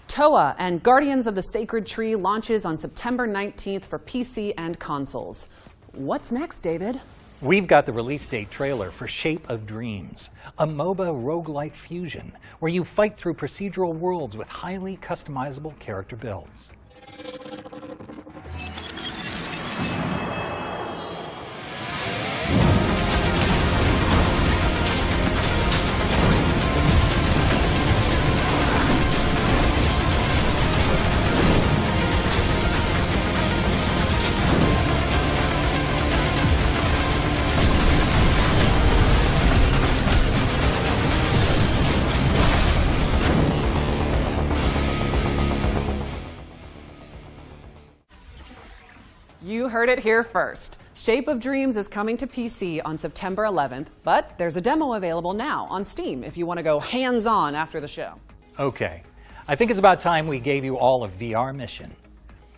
TOA and Guardians of the Sacred Tree launches on September 19th for PC and consoles. What's next, David?
We've got the release date trailer for Shape of Dreams, a MOBA roguelike fusion where you fight through procedural worlds with highly customizable character builds.
You heard it here first. Shape of Dreams is coming to PC on September 11th, but there's a demo available now on Steam if you want to go hands-on after the show.
Okay, I think it's about time we gave you all a VR mission.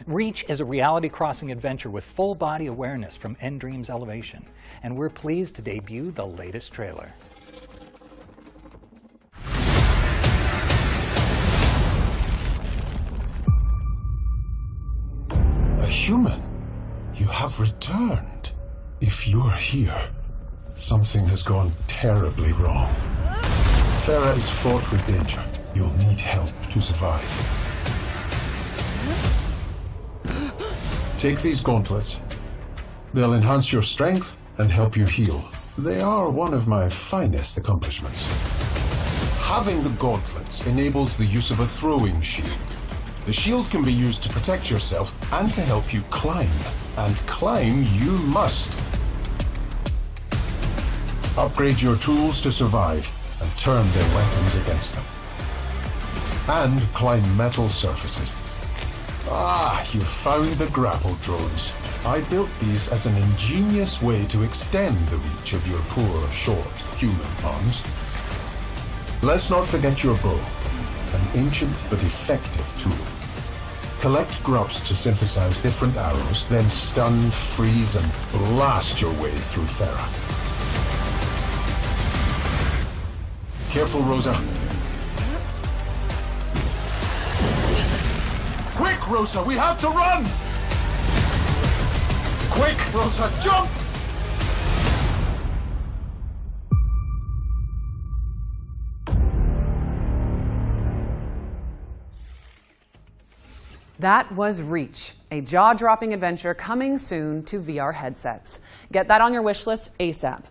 Reach is a reality-crossing adventure with full-body awareness from Endream's Elevation, and we're pleased to debut the latest trailer.
A human? You have returned. If you're here, something has gone terribly wrong. Farah is fraught with danger. You'll need help to survive. Take these gauntlets. They'll enhance your strength and help you heal. They are one of my finest accomplishments. Having the gauntlets enables the use of a throwing shield. The shield can be used to protect yourself and to help you climb. And climb you must. Upgrade your tools to survive and turn their weapons against them. And climb metal surfaces. Ah, you found the grapple drones. I built these as an ingenious way to extend the reach of your poor, short human arms. Let's not forget your bow, an ancient but effective tool. Collect grubs to synthesize different arrows, then stun, freeze, and blast your way through Farah. Careful, Rosa. Quick, Rosa, we have to run! Quick, Rosa, jump!
That was Reach, a jaw-dropping adventure coming soon to VR headsets. Get that on your wish list ASAP.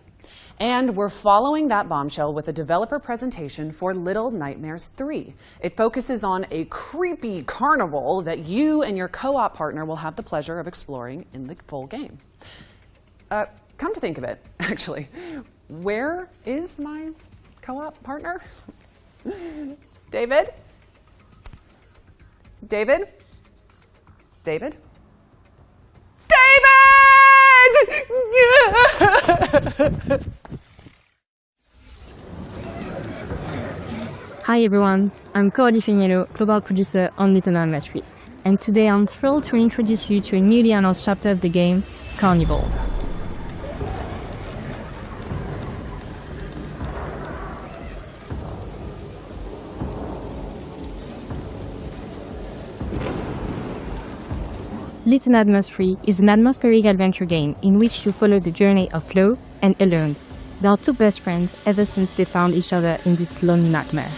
And we're following that bombshell with a developer presentation for Little Nightmares 3. It focuses on a creepy carnival that you and your co-op partner will have the pleasure of exploring in the full game. Come to think of it, actually, where is my co-op partner? David? David? David? David!
Hi everyone, I'm Coralie Feniello, global producer on Little Nightmares 3, and today I'm thrilled to introduce you to a newly announced chapter of the game, Carnival. Little Nightmares 3 is an atmospheric adventure game in which you follow the journey of Flo and Alone. They are two best friends ever since they found each other in this lonely nightmare.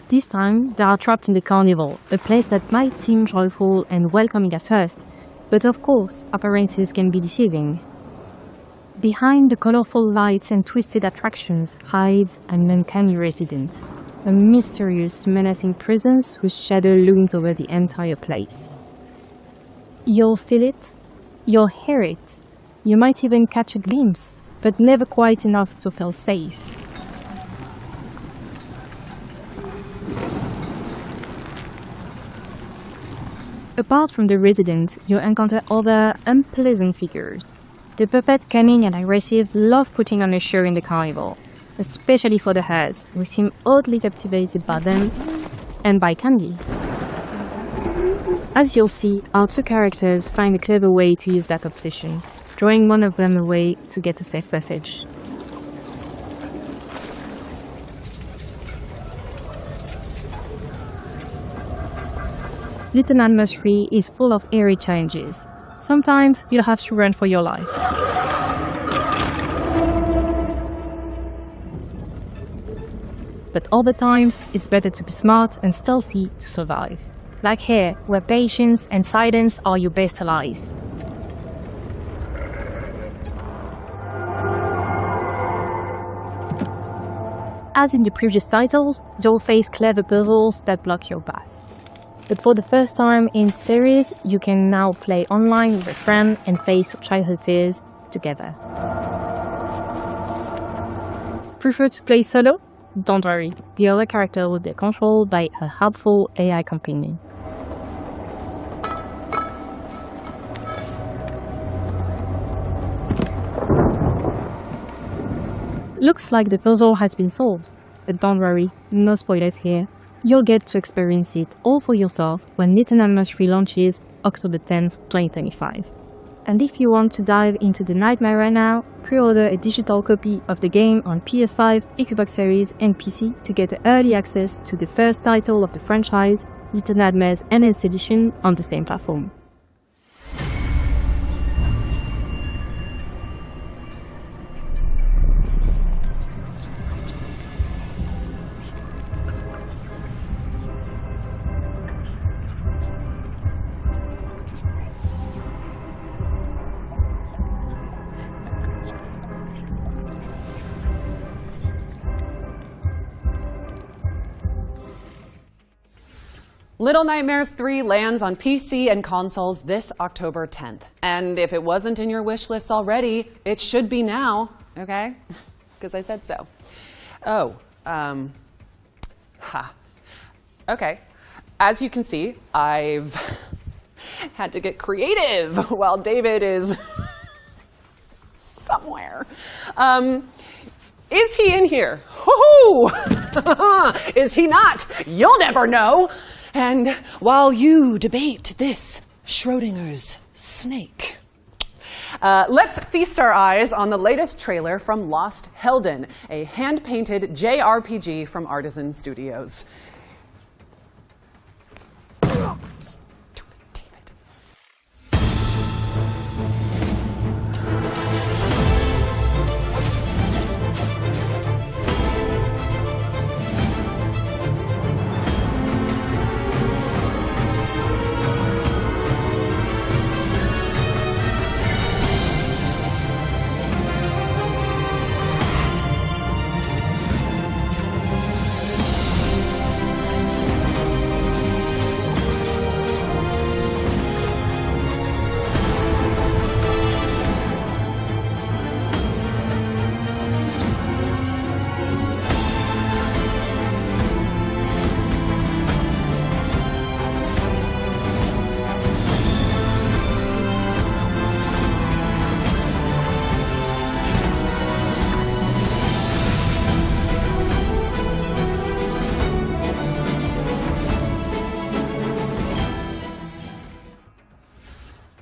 This time, they are trapped in the carnival, a place that might seem joyful and welcoming at first, but of course, appearances can be deceiving. Behind the colorful lights and twisted attractions hides an uncanny resident, a mysterious, menacing presence whose shadow looms over the entire place. You'll feel it, you'll hear it, you might even catch a glimpse, but never quite enough to feel safe. Apart from the resident, you encounter other unpleasant figures. The puppet, cunning and aggressive, love putting on a show in the carnival, especially for the hares, who seem oddly captivated by them and by candy. As you'll see, our two characters find a clever way to use that obsession, drawing one of them away to get a safe passage. Little Nightmares 3 is full of eerie challenges. Sometimes you'll have to run for your life. But other times, it's better to be smart and stealthy to survive. Like here, where patience and silence are your best allies. As in the previous titles, you'll face clever puzzles that block your path. But for the first time in the series, you can now play online with a friend and face your childhood fears together. Prefer to play solo? Don't worry, the other character will be controlled by a helpful AI companion. Looks like the puzzle has been solved, but don't worry, no spoilers here. You'll get to experience it all for yourself when Little Nightmares 3 launches October 10th, 2025. And if you want to dive into the nightmare right now, pre-order a digital copy of the game on PS5, Xbox Series and PC to get early access to the first title of the franchise, Little Nightmares NS Edition, on the same platform.
Little Nightmares 3 lands on PC and consoles this October 10th. And if it wasn't in your wish lists already, it should be now, okay? Because I said so. Okay. As you can see, I've had to get creative while David is somewhere. Is he in here? Woohoo! Is he not? You'll never know. And while you debate this Schrodinger's snake, let's feast our eyes on the latest trailer from Lost Helden, a hand-painted JRPG from Artisan Studios.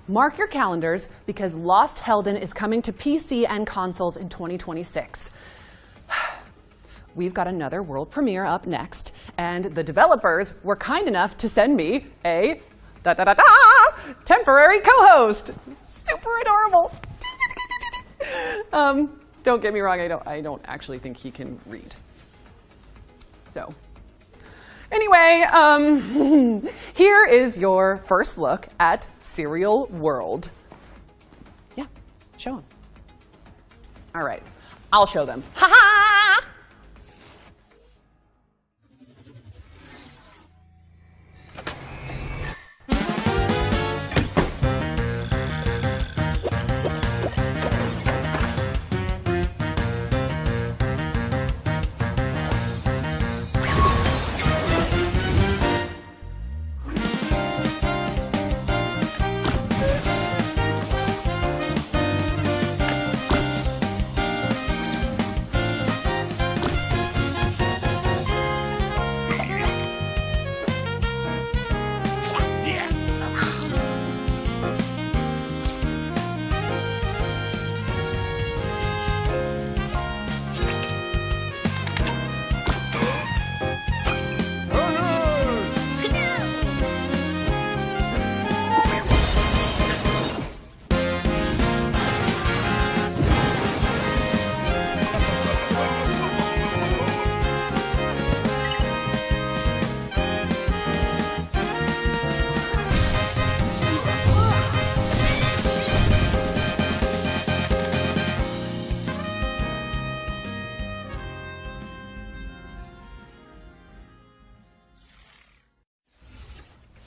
Mark your calendars because Lost Helden is coming to PC and consoles in 2026. We've got another world premiere up next, and the developers were kind enough to send me a temporary co-host. Super adorable. Don't get me wrong, I don't actually think he can read. So, Anyway, here is your first look at Serial World. Yeah, show them. All right, I'll show them. Ha ha!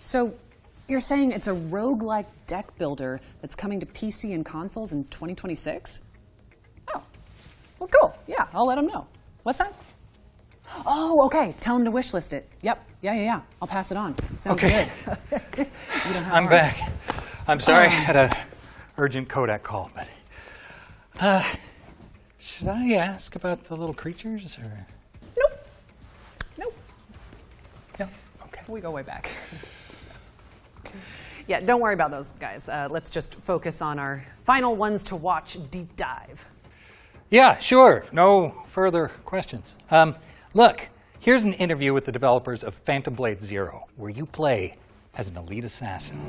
So you're saying it's a roguelike deck builder that's coming to PC and consoles in 2026? Oh, well, cool. Yeah, I'll let them know. What's that? Oh, okay. Tell them to wishlist it. Yep. Yeah. I'll pass it on. Sounds
Okay.
good. You don't have
I'm
ours.
back. I'm sorry, I had an urgent Kodak call, but should I ask about the little creatures or?
Nope.
No. Okay.
We go way back. Yeah, don't worry about those guys. Let's just focus on our final ones to watch deep dive.
Yeah, sure. No further questions. Look, here's an interview with the developers of Phantom Blade Zero, where you play as an elite assassin.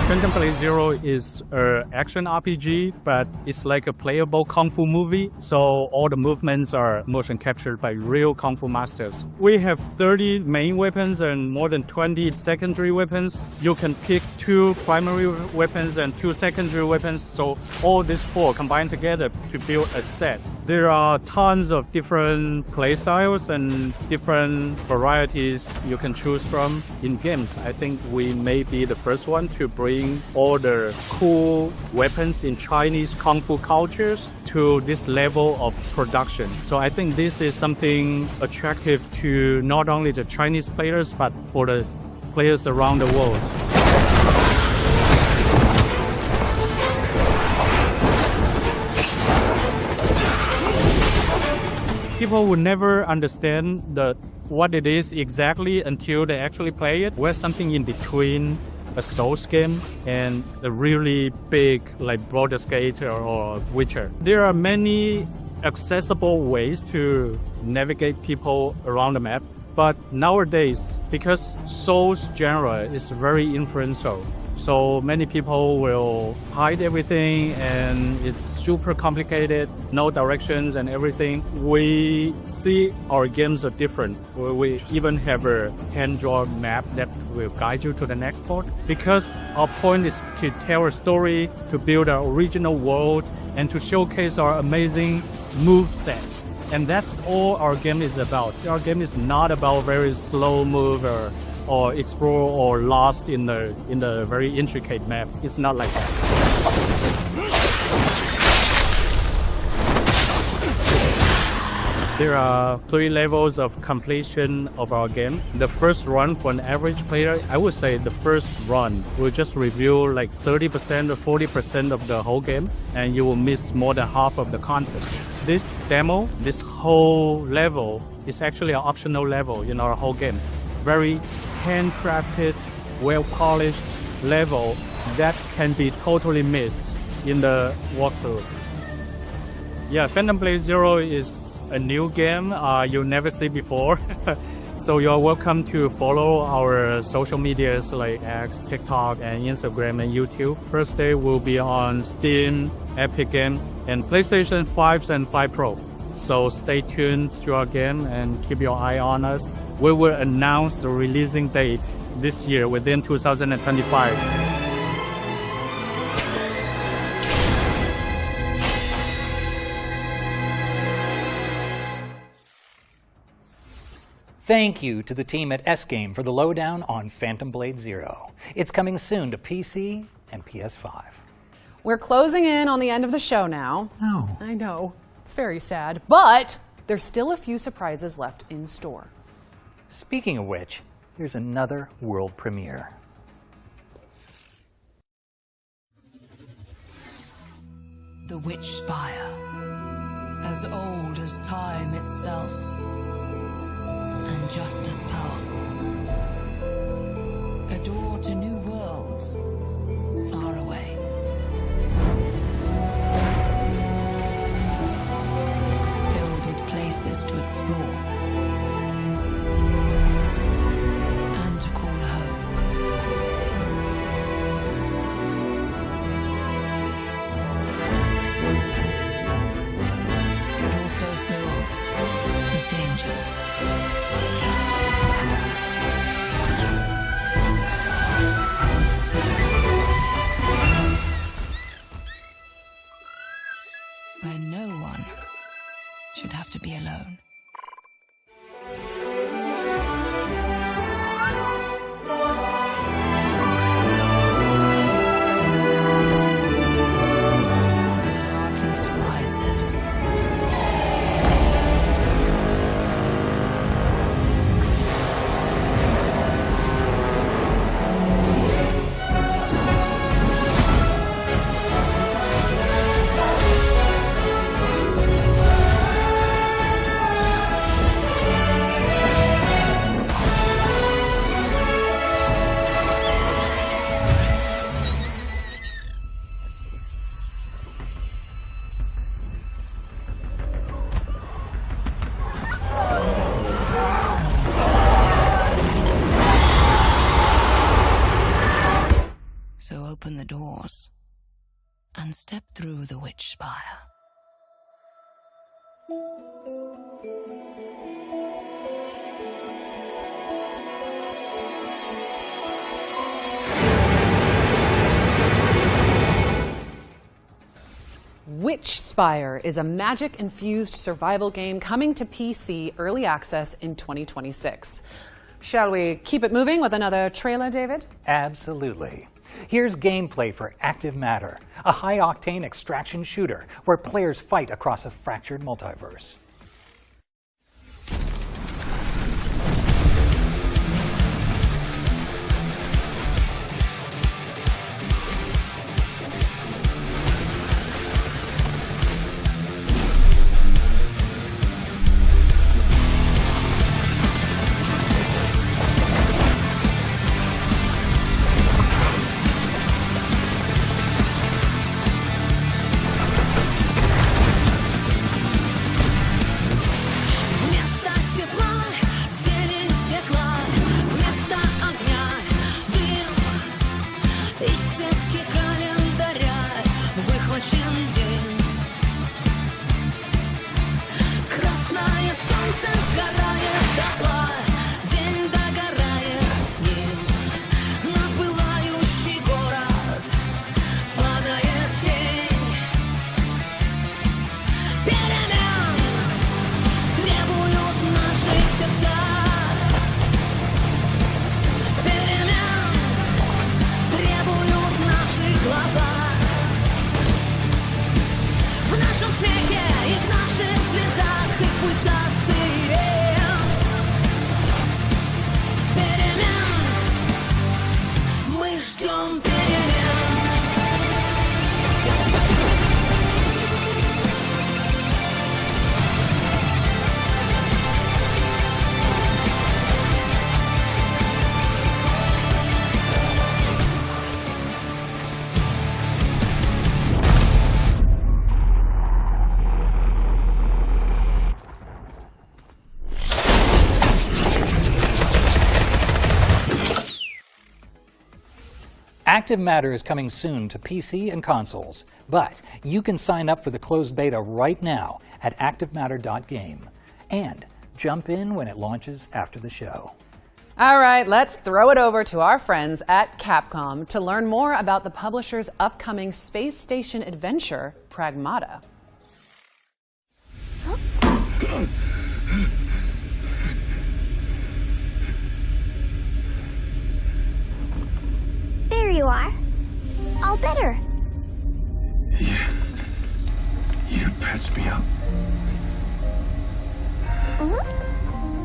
Phantom Blade Zero is an action RPG, but it's like a playable kung fu movie, so all the movements are motion captured by real kung fu masters. We have 30 main weapons and more than 20 secondary weapons. You can pick 2 primary weapons and 2 secondary weapons, so all these 4 combined together to build a set. There are tons of different play styles and different varieties you can choose from in games. I think we may be the first one to bring all the cool weapons in Chinese kung fu cultures to this level of production. So I think this is something attractive to not only the Chinese players, but for the players around the world. People will never understand what it is exactly until they actually play it. We're something in between a Souls game and a really big like Baldur's Gate or Witcher. There are many accessible ways to navigate people around the map, but nowadays, because Souls genre is very influential, so many people will hide everything and it's super complicated, no directions and everything. We see our games are different. We even have a hand-drawn map that will guide you to the next port. Because our point is to tell a story, to build our original world, and to showcase our amazing move sets. And that's all our game is about. Our game is not about very slow move or explore or lost in the very intricate map. It's not like that. There are 3 levels of completion of our game. The first run for an average player, I would say the first run will just review like 30% or 40% of the whole game, and you will miss more than half of the content. This demo, this whole level, is actually an optional level in our whole game. Very handcrafted, well-polished level that can be totally missed in the walkthrough. Yeah, Phantom Blade Zero is a new game you'll never see before. So you're welcome to follow our social medias like X, TikTok, and Instagram and YouTube. First day will be on Steam, Epic Game, and PlayStation 5 and 5 Pro. So stay tuned to our game and keep your eye on us. We will announce the releasing date this year within 2025.
Thank you to the team at S-Game for the lowdown on Phantom Blade Zero. It's coming soon to PC and PS5.
We're closing in on the end of the show now.
Oh.
I know. It's very sad. But there's still a few surprises left in store.
Speaking of which, here's another world premiere.
The Witch Spire, as old as time itself, and just as powerful. A door to new worlds, far away. Filled with places to explore and to call home. But also filled with dangers. Where no one should have to be alone. But a darkness rises. So open the doors and step through the Witch Spire.
Witch Spire is a magic-infused survival game coming to PC early access in 2026. Shall we keep it moving with another trailer, David?
Absolutely. Here's gameplay for Active Matter, a high-octane extraction shooter where players fight across a fractured multiverse. Active Matter is coming soon to PC and consoles, but you can sign up for the closed beta right now at activematter.game and jump in when it launches after the show.
All right, let's throw it over to our friends at Capcom to learn more about the publisher's upcoming space station adventure, Pragmata.
There you are. All better.
You patched me up.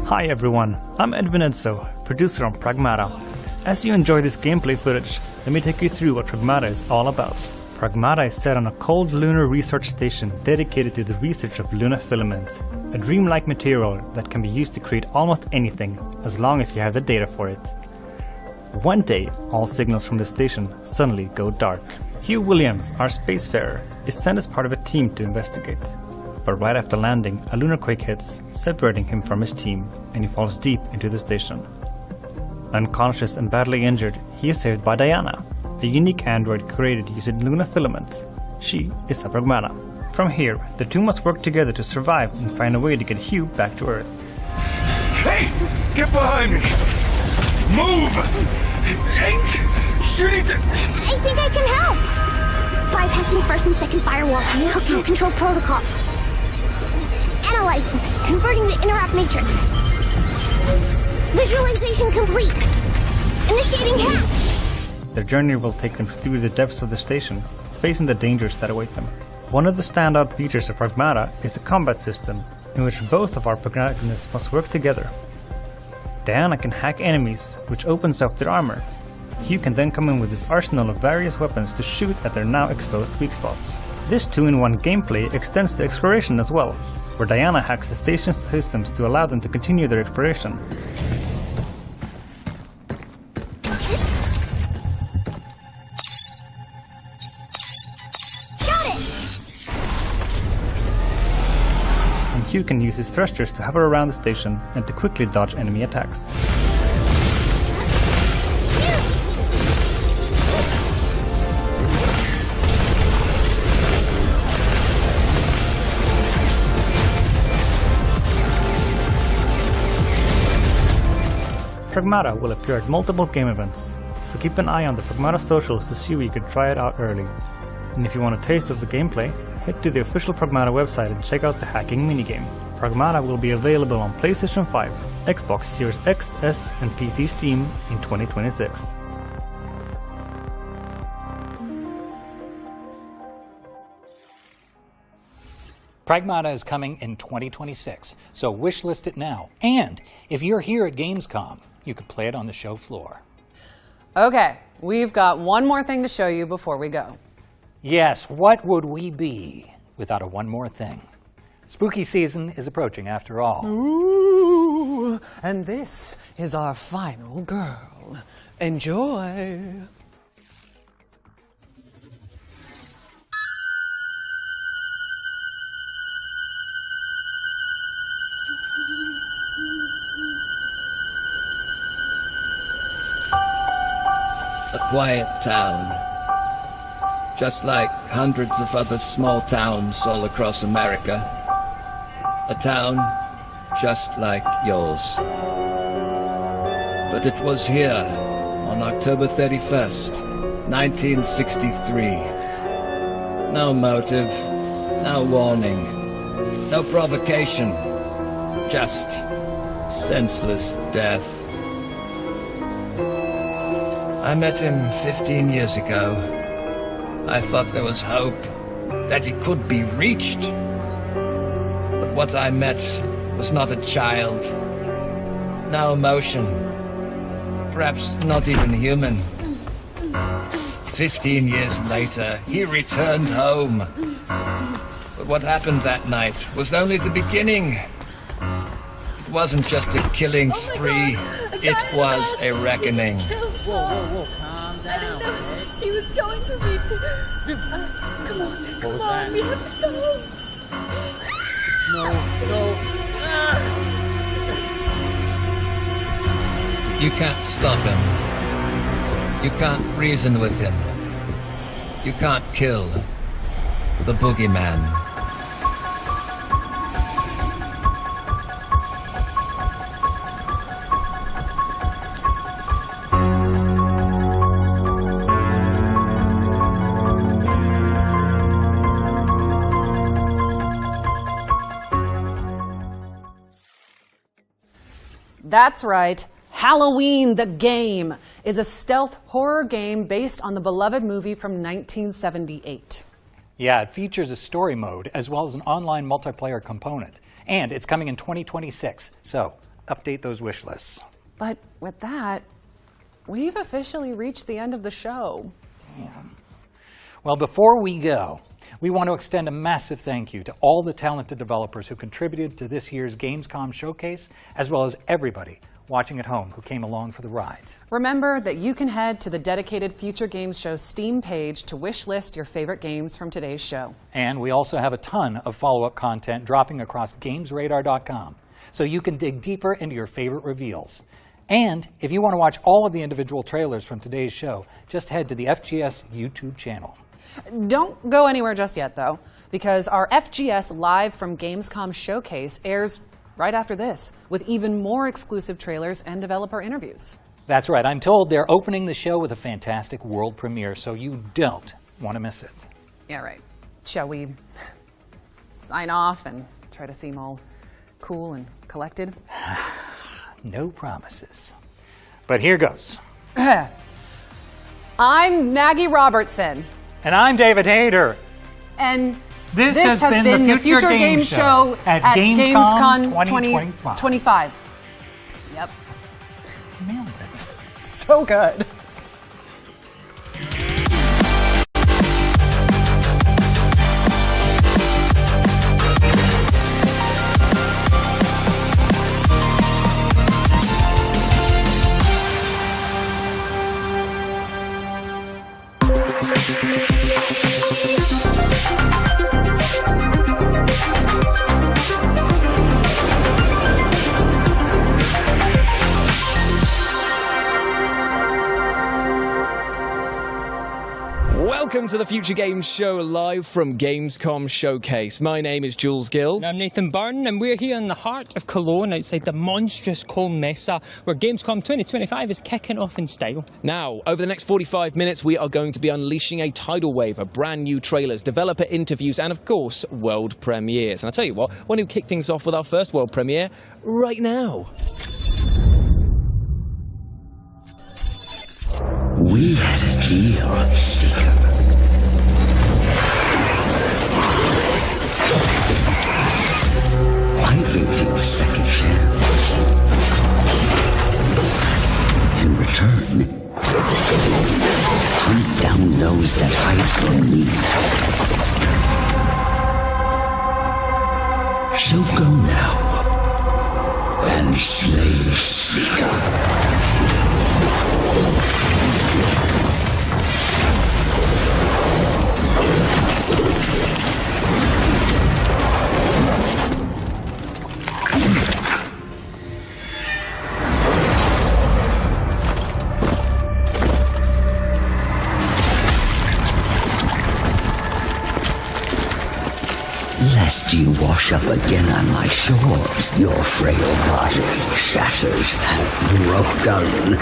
Hi everyone, I'm Edwin Enzo, producer on Pragmata. As you enjoy this gameplay footage, let me take you through what Pragmata is all about. Pragmata is set on a cold lunar research station dedicated to the research of lunar filament, a dreamlike material that can be used to create almost anything, as long as you have the data for it. One day, all signals from the station suddenly go dark. Hugh Williams, our spacefarer, is sent as part of a team to investigate. But right after landing, a lunar quake hits, separating him from his team, and he falls deep into the station. Unconscious and badly injured, he is saved by Diana, a unique android created using lunar filament. She is a Pragmata. From here, the two must work together to survive and find a way to get Hugh back to Earth.
Hey! Get behind me! Move! You need to...
I think I can help. Bypassing first and second firewall, hooking control protocols. Analyzing, converting the interrupt matrix. Visualization complete. Initiating hatch.
Their journey will take them through the depths of the station, facing the dangers that await them. One of the standout features of Pragmata is the combat system, in which both of our protagonists must work together. Diana can hack enemies, which opens up their armor. Hugh can then come in with his arsenal of various weapons to shoot at their now exposed weak spots. This 2-in-1 gameplay extends to exploration as well, where Diana hacks the station's systems to allow them to continue their exploration.
Got it!
And Hugh can use his thrusters to hover around the station and to quickly dodge enemy attacks. Pragmata will appear at multiple game events, so keep an eye on the Pragmata socials to see where you can try it out early. And if you want a taste of the gameplay, head to the official Pragmata website and check out the hacking minigame. Pragmata will be available on PlayStation 5, Xbox Series X, S, and PC Steam in 2026.
Pragmata is coming in 2026, so wishlist it now. And if you're here at Gamescom, you can play it on the show floor.
Okay, we've got one more thing to show you before we go.
Yes, what would we be without a one more thing? Spooky season is approaching after all.
Ooh, and this is our final girl. Enjoy.
A quiet town, just like hundreds of other small towns all across America. A town just like yours. But it was here, on October 31st, 1963. No motive, no warning, no provocation, just senseless death. I met him 15 years ago. I thought there was hope, that he could be reached. But what I met was not a child. No emotion. Perhaps not even human. 15 years later, he returned home. But what happened that night was only the beginning. It wasn't just a killing spree. It was a reckoning.
Whoa, calm down. He was going for me to... come on, we have to go.
No.
You can't stop him.
You can't reason with him. You can't kill the boogeyman.
That's right. Halloween the Game is a stealth horror game based on the beloved movie from 1978.
Yeah, it features a story mode as well as an online multiplayer component. And it's coming in 2026, so update those wish lists.
But with that, we've officially reached the end of the show.
Damn. Well, before we go, we want to extend a massive thank you to all the talented developers who contributed to this year's Gamescom showcase, as well as everybody watching at home who came along for the ride.
Remember that you can head to the dedicated Future Games Show Steam page to wish list your favorite games from today's show.
And we also have a ton of follow-up content dropping across gamesradar.com, so you can dig deeper into your favorite reveals. And if you want to watch all of the individual trailers from today's show, just head to the FGS YouTube channel.
Don't go anywhere just yet, though, because our FGS Live from Gamescom showcase airs right after this, with even more exclusive trailers and developer interviews.
That's right. I'm told they're opening the show with a fantastic world premiere, so you don't want to miss it.
Yeah, right. Shall we sign off and try to seem all cool and collected?
No promises. But here goes.
I'm Maggie Robertson.
And I'm David Hayter.
And
this has been the Future Games Show at Gamescom 2025.
Yep.
Nailed it.
So good.
Welcome to the Future Games Show live from Gamescom Showcase. My name is Jules Gill.
And I'm Nathan Byrne, and we're here in the heart of Cologne outside the monstrous Cologne Messe, where Gamescom 2025 is kicking off in style.
Now, over the next 45 minutes, we are going to be unleashing a tidal wave of brand new trailers, developer interviews, and of course, world premieres. And I'll tell you what, why don't we kick things off with our first world premiere right now?
We had a deal, Seeker. I gave you a second chance. In return, hunt down those that hide from me. So go now and slay Seeker. Lest you wash up again on my shores, your frail body shatters and broken.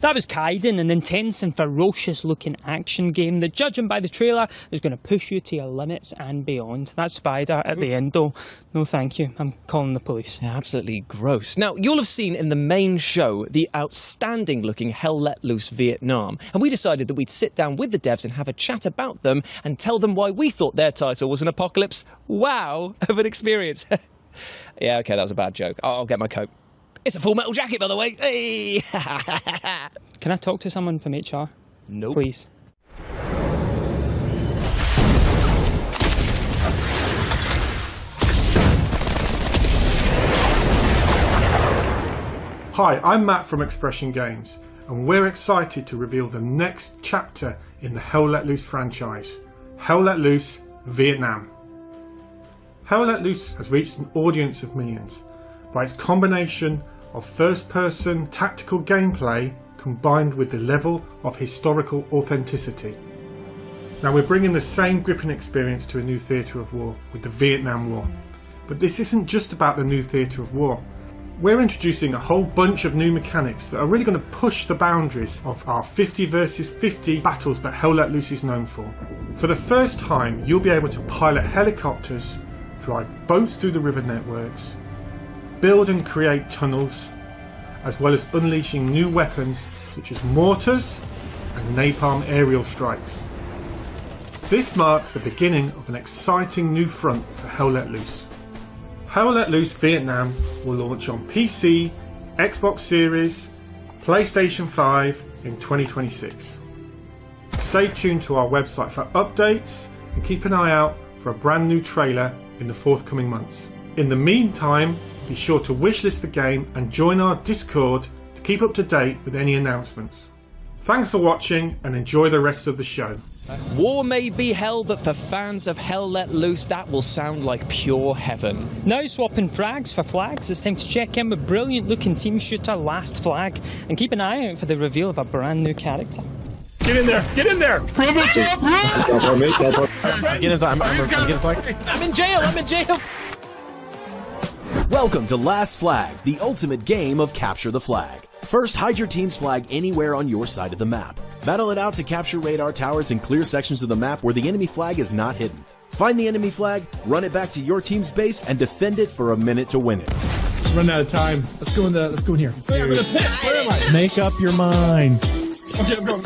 That was Kaiden, an intense and ferocious-looking action game that, judging by the trailer, is going to push you to your limits and beyond. That spider at the end, though, no thank you. I'm calling the police.
Yeah, absolutely gross. Now, you'll have seen in the main show the outstanding-looking Hell Let Loose Vietnam, and we decided that we'd sit down with the devs and have a chat about them and tell them why we thought their title was an apocalypse wow of an experience. Yeah, okay, that was a bad joke. I'll get my coat. It's a Full Metal Jacket, by the way. Hey!
Can I talk to someone from HR?
Nope.
Please.
Hi, I'm Matt from Expression Games, and we're excited to reveal the next chapter in the Hell Let Loose franchise, Hell Let Loose Vietnam. Hell Let Loose has reached an audience of millions, by its combination of first-person tactical gameplay combined with the level of historical authenticity. Now we're bringing the same gripping experience to a new theatre of war with the Vietnam War. But this isn't just about the new theatre of war. We're introducing a whole bunch of new mechanics that are really going to push the boundaries of our 50 versus 50 battles that Hell Let Loose is known for. For the first time, you'll be able to pilot helicopters, drive boats through the river networks, build and create tunnels, as well as unleashing new weapons such as mortars and napalm aerial strikes. This marks the beginning of an exciting new front for Hell Let Loose. Hell Let Loose Vietnam will launch on PC, Xbox Series, PlayStation 5 in 2026. Stay tuned to our website for updates and keep an eye out for a brand new trailer in the forthcoming months. In the meantime, be sure to wishlist the game and join our Discord to keep up to date with any announcements. Thanks for watching and enjoy the rest of the show.
War may be hell, but for fans of Hell Let Loose, that will sound like pure heaven.
Now swapping frags for flags, it's time to check in with brilliant looking team shooter Last Flag and keep an eye out for the reveal of a brand new character.
Get in there! Get in there! Prove it to
I'm in jail! I'm in jail! Welcome to Last Flag, the ultimate game of capture the flag. First, hide your team's flag anywhere on your side of the map. Battle it out to capture radar towers and clear sections of the map where the enemy flag is not hidden. Find the enemy flag, run it back to your team's base, and defend it for a minute to win it.
Run out of time. Let's go in here.
I'm in the pit! Where am I?
Make up your mind.
Okay, I'm going.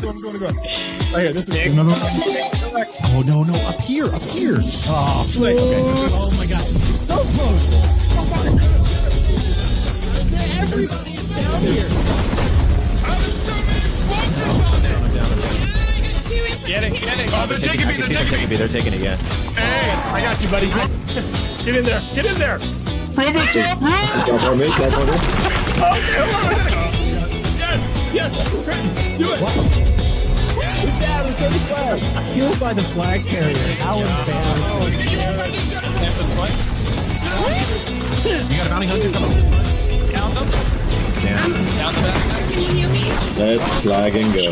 Right here, this is no. Oh no, up here. Oh, flick. Okay. Oh my god, it's so close. Everybody is down here.
Get it. Oh, they're taking me.
They're taking it, yeah.
Hey, I got you, buddy. Get in there. Prove it to Yes. Trenton, do it.
Who's down? Return the flag. Killed by the flags carrier. How embarrassing.
You got a bounty hunter coming. Count them. Down the back. Can you hear me?
Let's flag and go.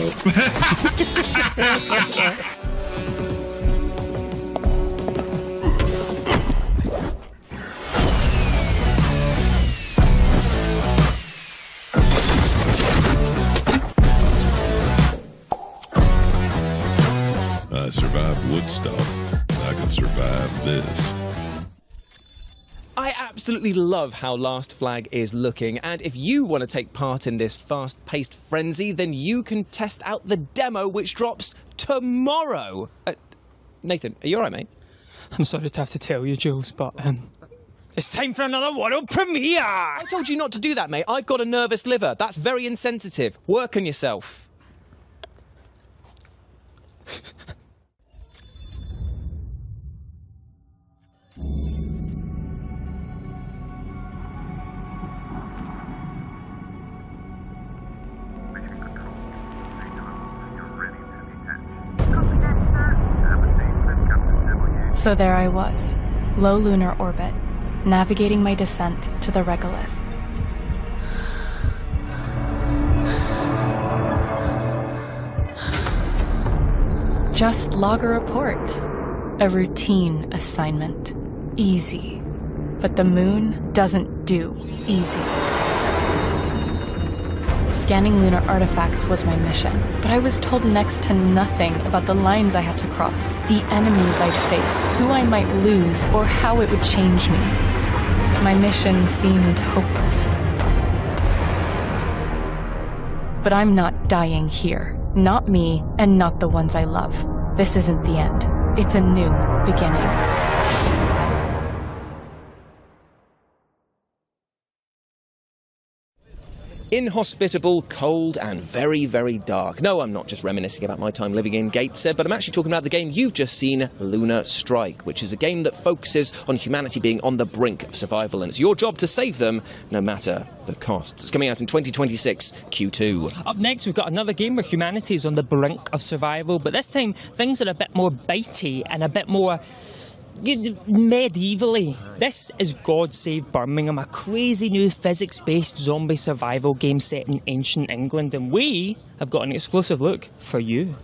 I survived Woodstock. I can survive this.
I absolutely love how Last Flag is looking, and if you want to take part in this fast-paced frenzy, then you can test out the demo, which drops tomorrow. Nathan, are you alright, mate?
I'm sorry to have to tell you, Jules, but it's time for another world premiere!
I told you not to do that, mate. I've got a nervous liver. That's very insensitive. Work on yourself.
So there I was, low lunar orbit, navigating my descent to the regolith. Just log a report. A routine assignment. Easy. But the moon doesn't do easy. Scanning lunar artifacts was my mission, but I was told next to nothing about the lines I had to cross, the enemies I'd face, who I might lose, or how it would change me. My mission seemed hopeless. But I'm not dying here. Not me, and not the ones I love. This isn't the end. It's a new beginning.
Inhospitable, cold, and very, very dark. No, I'm not just reminiscing about my time living in Gateshead, but I'm actually talking about the game you've just seen, Lunar Strike, which is a game that focuses on humanity being on the brink of survival, and it's your job to save them, no matter the costs. It's coming out in 2026, Q2.
Up next, we've got another game where humanity is on the brink of survival, but this time, things are a bit more bitey and a bit more medievally. This is God Save Birmingham, a crazy new physics-based zombie survival game set in ancient England, and we have got an exclusive look for you.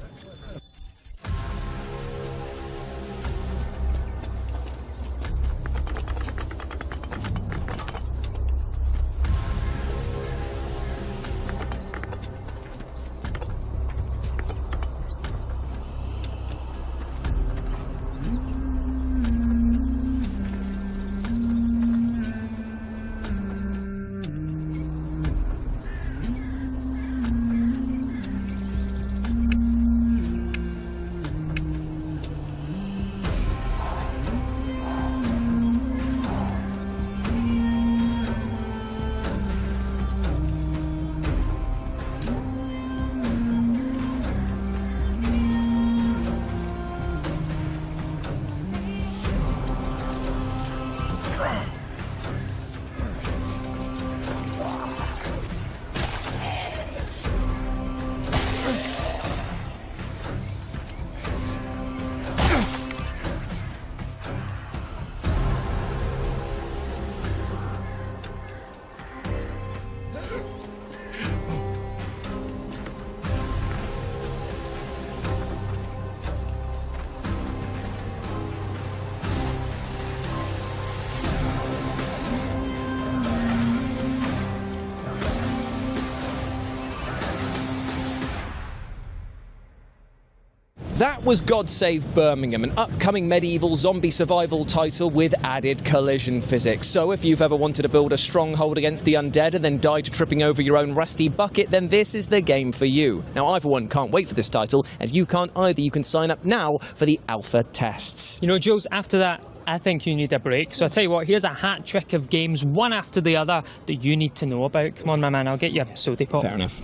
That was God Save Birmingham, an upcoming medieval zombie survival title with added collision physics. So if you've ever wanted to build a stronghold against the undead and then die to tripping over your own rusty bucket, then this is the game for you. Now, I, for one, can't wait for this title, and if you can't either, you can sign up now for the alpha tests.
You know, Jules, after that, I think you need a break. So I tell you what, here's a hat trick of games, one after the other, that you need to know about. Come on, my man, I'll get you a soda pop.
Fair enough.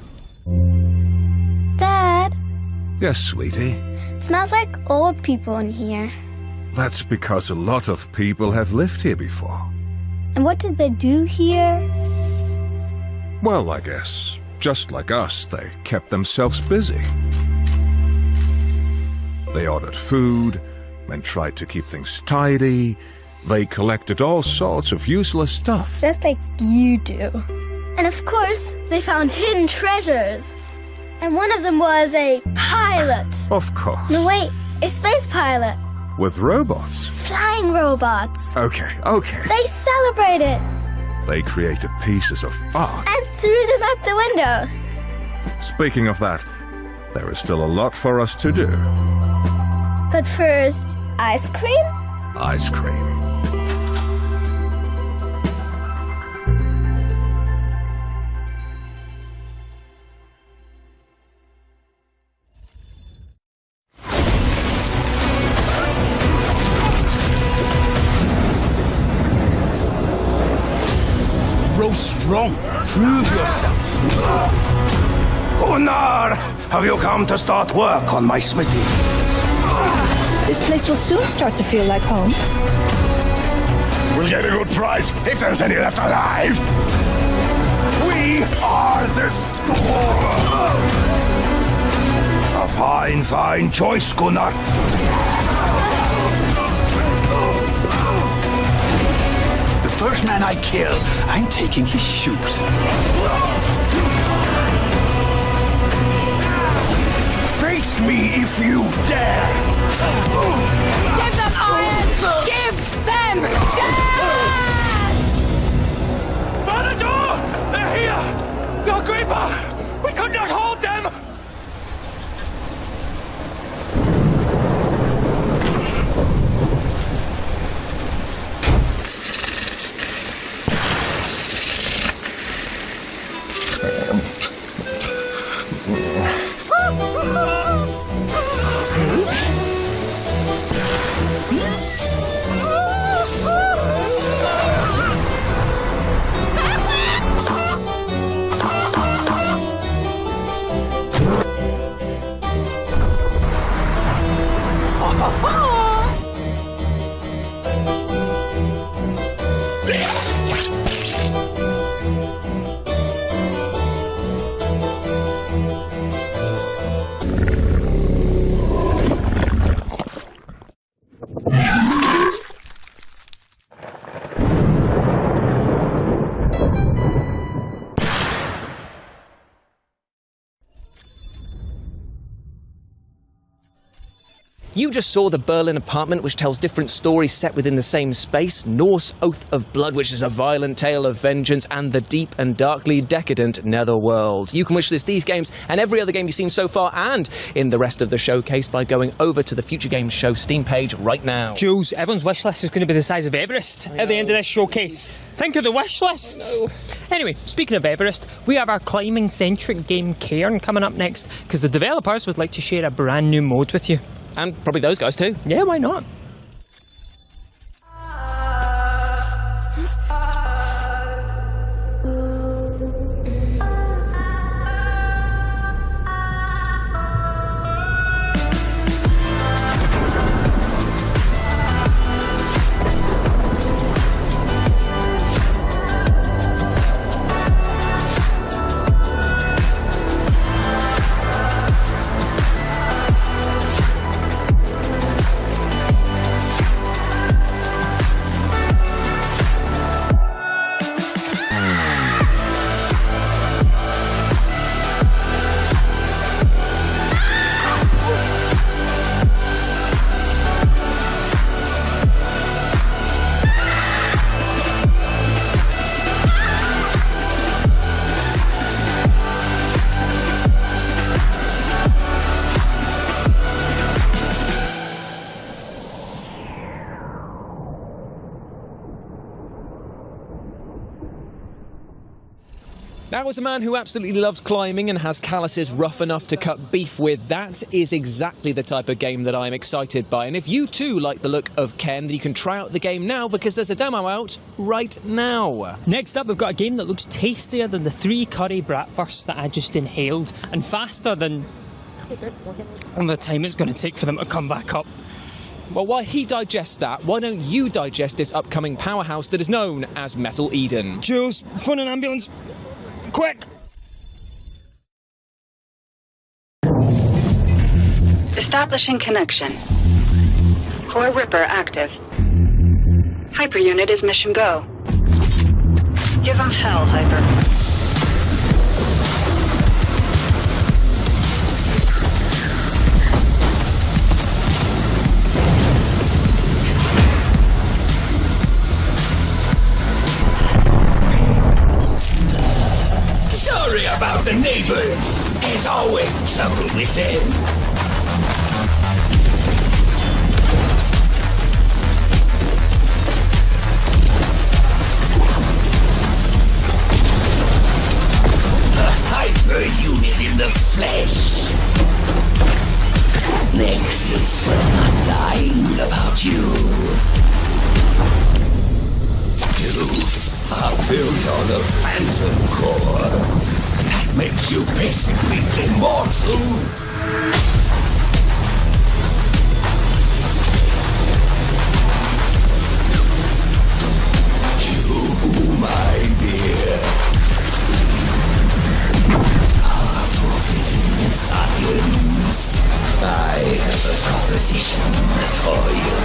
Dad,
Yes, sweetie.
it smells like old people in here.
That's because a lot of people have lived here before.
And what did they do here?
Well, I guess, just like us, they kept themselves busy. They ordered food and tried to keep things tidy. They collected all sorts of useless stuff.
Just like you do. And of course, they found hidden treasures. And one of them was a pilot.
Of course.
No, wait, a space pilot.
With robots.
Flying robots.
Okay.
They celebrated
They created pieces of art.
and threw them out the window.
Speaking of that, there is still a lot for us to do.
But first, ice cream?
Ice cream.
Grow strong. Prove yourself. Gunnar, have you come to start work on my smithy?
This place will soon start to feel like home.
We'll get a good price if there's any left alive. We are the store. A fine choice, Gunnar. The first man I kill, I'm taking his shoes. Face me if you dare!
Give them iron! Give them death!
Votto! They're here! No, Agrippa! We could not hold them!
You just saw the Berlin apartment, which tells different stories set within the same space, Norse Oath of Blood, which is a violent tale of vengeance, and the deep and darkly decadent Netherworld. You can wishlist these games and every other game you've seen so far and in the rest of the showcase by going over to the Future Games Show Steam page right now.
Jules, everyone's wish list is going to be the size of Everest at the end of this showcase. Think of the wish lists. Anyway, speaking of Everest, we have our climbing-centric game Cairn coming up next, because the developers would like to share a brand new mode with you.
And probably those guys too.
Yeah, why not?
That was a man who absolutely loves climbing and has calluses rough enough to cut beef with. That is exactly the type of game that I'm excited by. And if you too like the look of Ken, then you can try out the game now because there's a demo out right now.
Next up, we've got a game that looks tastier than the 3 curry bratwursts that I just inhaled, and faster than the time it's going to take for them to come back up.
Well, while he digests that, why don't you digest this upcoming powerhouse that is known as Metal Eden?
Jules, phone an ambulance. Quick!
Establishing connection. Core Ripper active. Hyper unit is mission go. Give him hell, Hyper.
Sorry about the neighbors. There's always trouble with them. A hyper unit in the flesh. Nexus was not lying about you. You are built on a phantom core. That makes you basically immortal. You, my dear, are forbidden science. I have a proposition for you.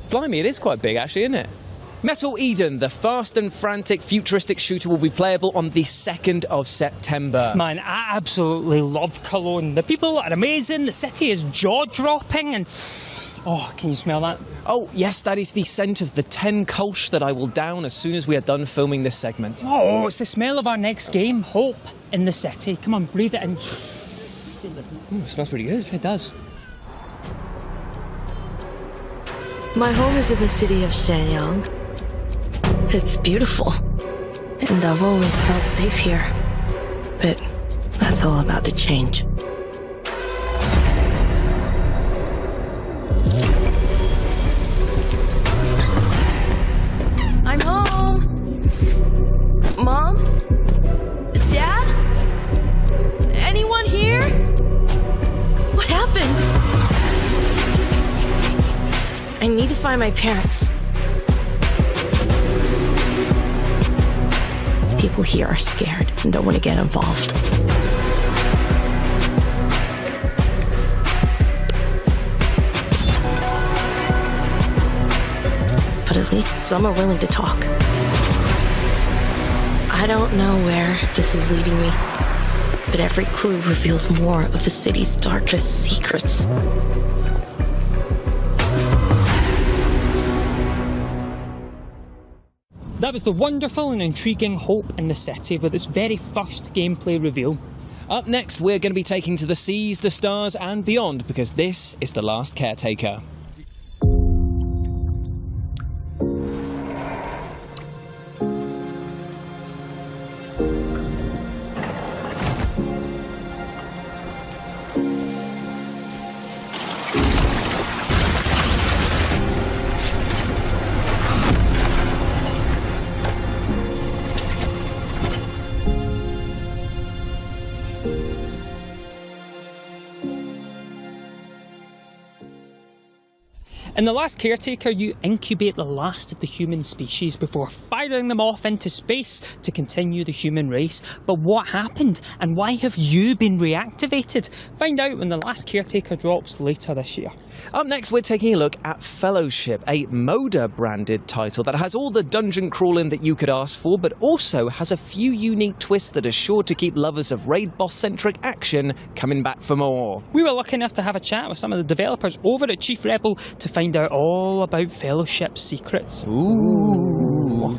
Blimey, it is quite big actually, isn't it? Metal Eden, the fast and frantic futuristic shooter, will be playable on the 2nd of September.
Man, I absolutely love Cologne. The people are amazing, the city is jaw-dropping, and... oh, can you smell that?
Oh, yes, that is the scent of the 10 Kolsch that I will down as soon as we are done filming this segment.
Oh, it's the smell of our next game, Hope in the City. Come on, breathe it in.
It smells pretty good.
It does.
My home is in the city of Shenyang. It's beautiful, and I've always felt safe here. But that's all about to change. I'm home! Mom? Dad? Anyone here? What happened? I need to find my parents. People here are scared and don't want to get involved. But at least some are willing to talk. I don't know where this is leading me, but every clue reveals more of the city's darkest secrets.
That was the wonderful and intriguing Hope in the City with its very first gameplay reveal.
Up next, we're going to be taking to the seas, the stars, and beyond, because this is The Last Caretaker.
In The Last Caretaker, you incubate the last of the human species before firing them off into space to continue the human race. But what happened, and why have you been reactivated? Find out when The Last Caretaker drops later this year.
Up next, we're taking a look at Fellowship, a Moda-branded title that has all the dungeon crawling that you could ask for, but also has a few unique twists that are sure to keep lovers of raid boss-centric action coming back for more.
We were lucky enough to have a chat with some of the developers over at Chief Rebel to find out all about Fellowship's secrets.
Ooh.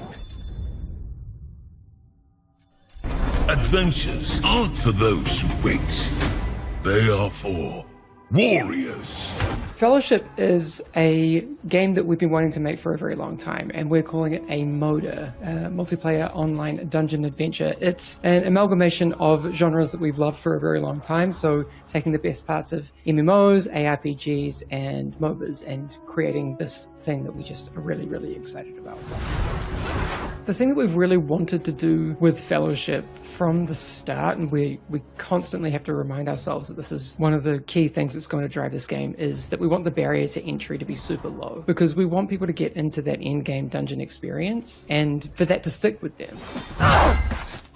Adventures aren't for those who wait. They are for warriors.
Fellowship is a game that we've been wanting to make for a very long time, and we're calling it a MODA, multiplayer online dungeon adventure. It's an amalgamation of genres that we've loved for a very long time, so taking the best parts of MMOs, ARPGs, and MOBAs, and creating this thing that we just are really, really excited about. The thing that we've really wanted to do with Fellowship from the start, and we constantly have to remind ourselves that this is one of the key things that's going to drive this game, is that we want the barrier to entry to be super low, because we want people to get into that end-game dungeon experience and for that to stick with them.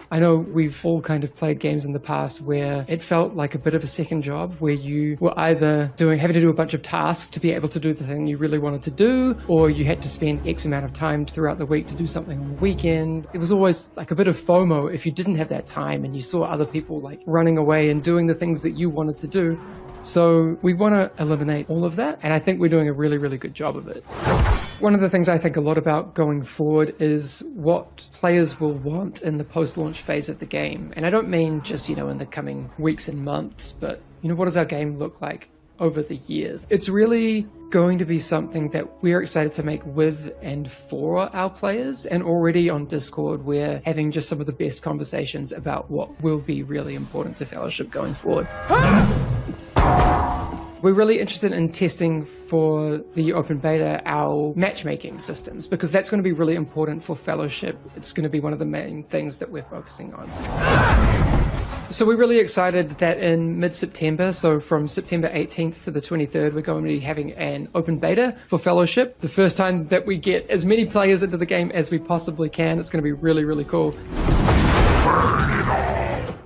I know we've all kind of played games in the past where it felt like a bit of a second job, where you were either having to do a bunch of tasks to be able to do the thing you really wanted to do, or you had to spend X amount of time throughout the week to do something on the weekend. It was always like a bit of FOMO if you didn't have that time and you saw other people like running away and doing the things that you wanted to do. So we want to eliminate all of that, and I think we're doing a really, really good job of it. One of the things I think a lot about going forward is what players will want in the post-launch phase of the game. And I don't mean just, in the coming weeks and months, but, what does our game look like over the years? It's really going to be something that we're excited to make with and for our players. And already on Discord, we're having just some of the best conversations about what will be really important to Fellowship going forward. We're really interested in testing for the open beta our matchmaking systems, because that's going to be really important for Fellowship. It's going to be one of the main things that we're focusing on. So we're really excited that in mid-September, so from September 18th to the 23rd, we're going to be having an open beta for Fellowship. The first time that we get as many players into the game as we possibly can. It's going to be really, really cool.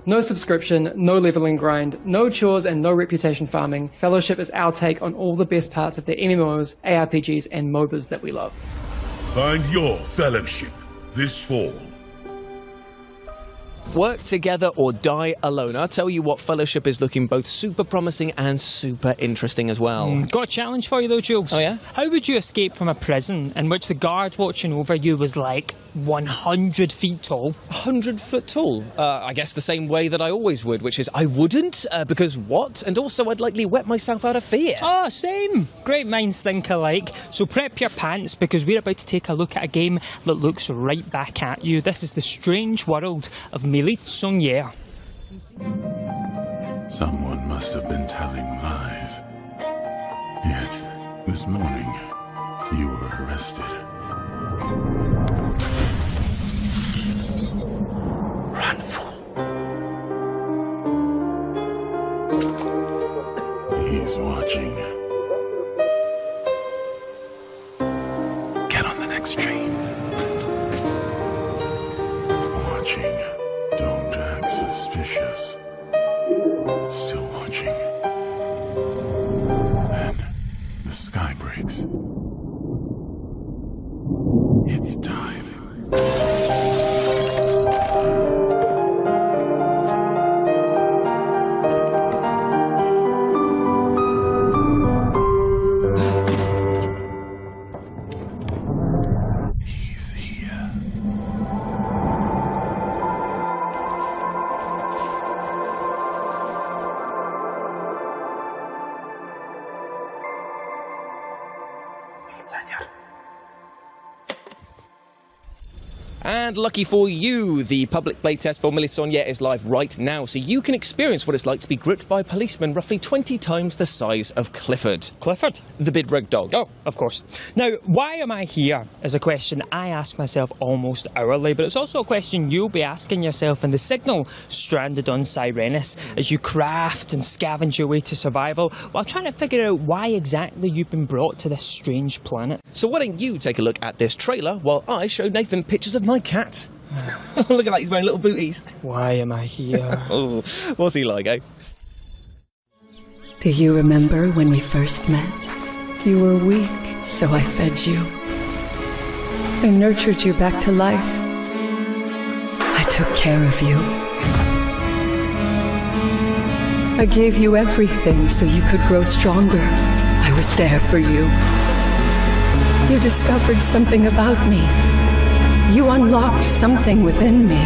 No subscription, no leveling grind, no chores, and no reputation farming. Fellowship is our take on all the best parts of the MMOs, ARPGs, and MOBAs that we love.
Find your Fellowship this fall.
Work together or die alone. I'll tell you what, Fellowship is looking both super promising and super interesting as well.
Got a challenge for you though, Jules.
Oh yeah?
How would you escape from a prison in which the guard watching over you was like 100 feet tall?
100 foot tall? I guess the same way that I always would, which is I wouldn't, because what? And also I'd likely wet myself out of fear.
Oh, same. Great minds think alike. So prep your pants, because we're about to take a look at a game that looks right back at you. This is the strange world of Milite Songye.
Someone must have been telling lies. Yet, this morning, you were arrested.
Run, fool.
He's watching. Get on the next train. Watching. Don't act suspicious. Still watching. Then the sky breaks. It's time.
And lucky for you, the public playtest for Mélisonnière is live right now, so you can experience what it's like to be gripped by a policeman roughly 20 times the size of Clifford.
Clifford?
The big red dog.
Oh, of course. Now, why am I here is a question I ask myself almost hourly, but it's also a question you'll be asking yourself in the Signal stranded on Sirenis as you craft and scavenge your way to survival while trying to figure out why exactly you've been brought to this strange planet.
So why don't you take a look at this trailer while I show Nathan pictures of my cat. Look at that, he's wearing little booties.
Why am I here?
Oh, what's he like, eh?
Do you remember when we first met? You were weak, so I fed you. I nurtured you back to life. I took care of you. I gave you everything so you could grow stronger. I was there for you. You discovered something about me. You unlocked something within me.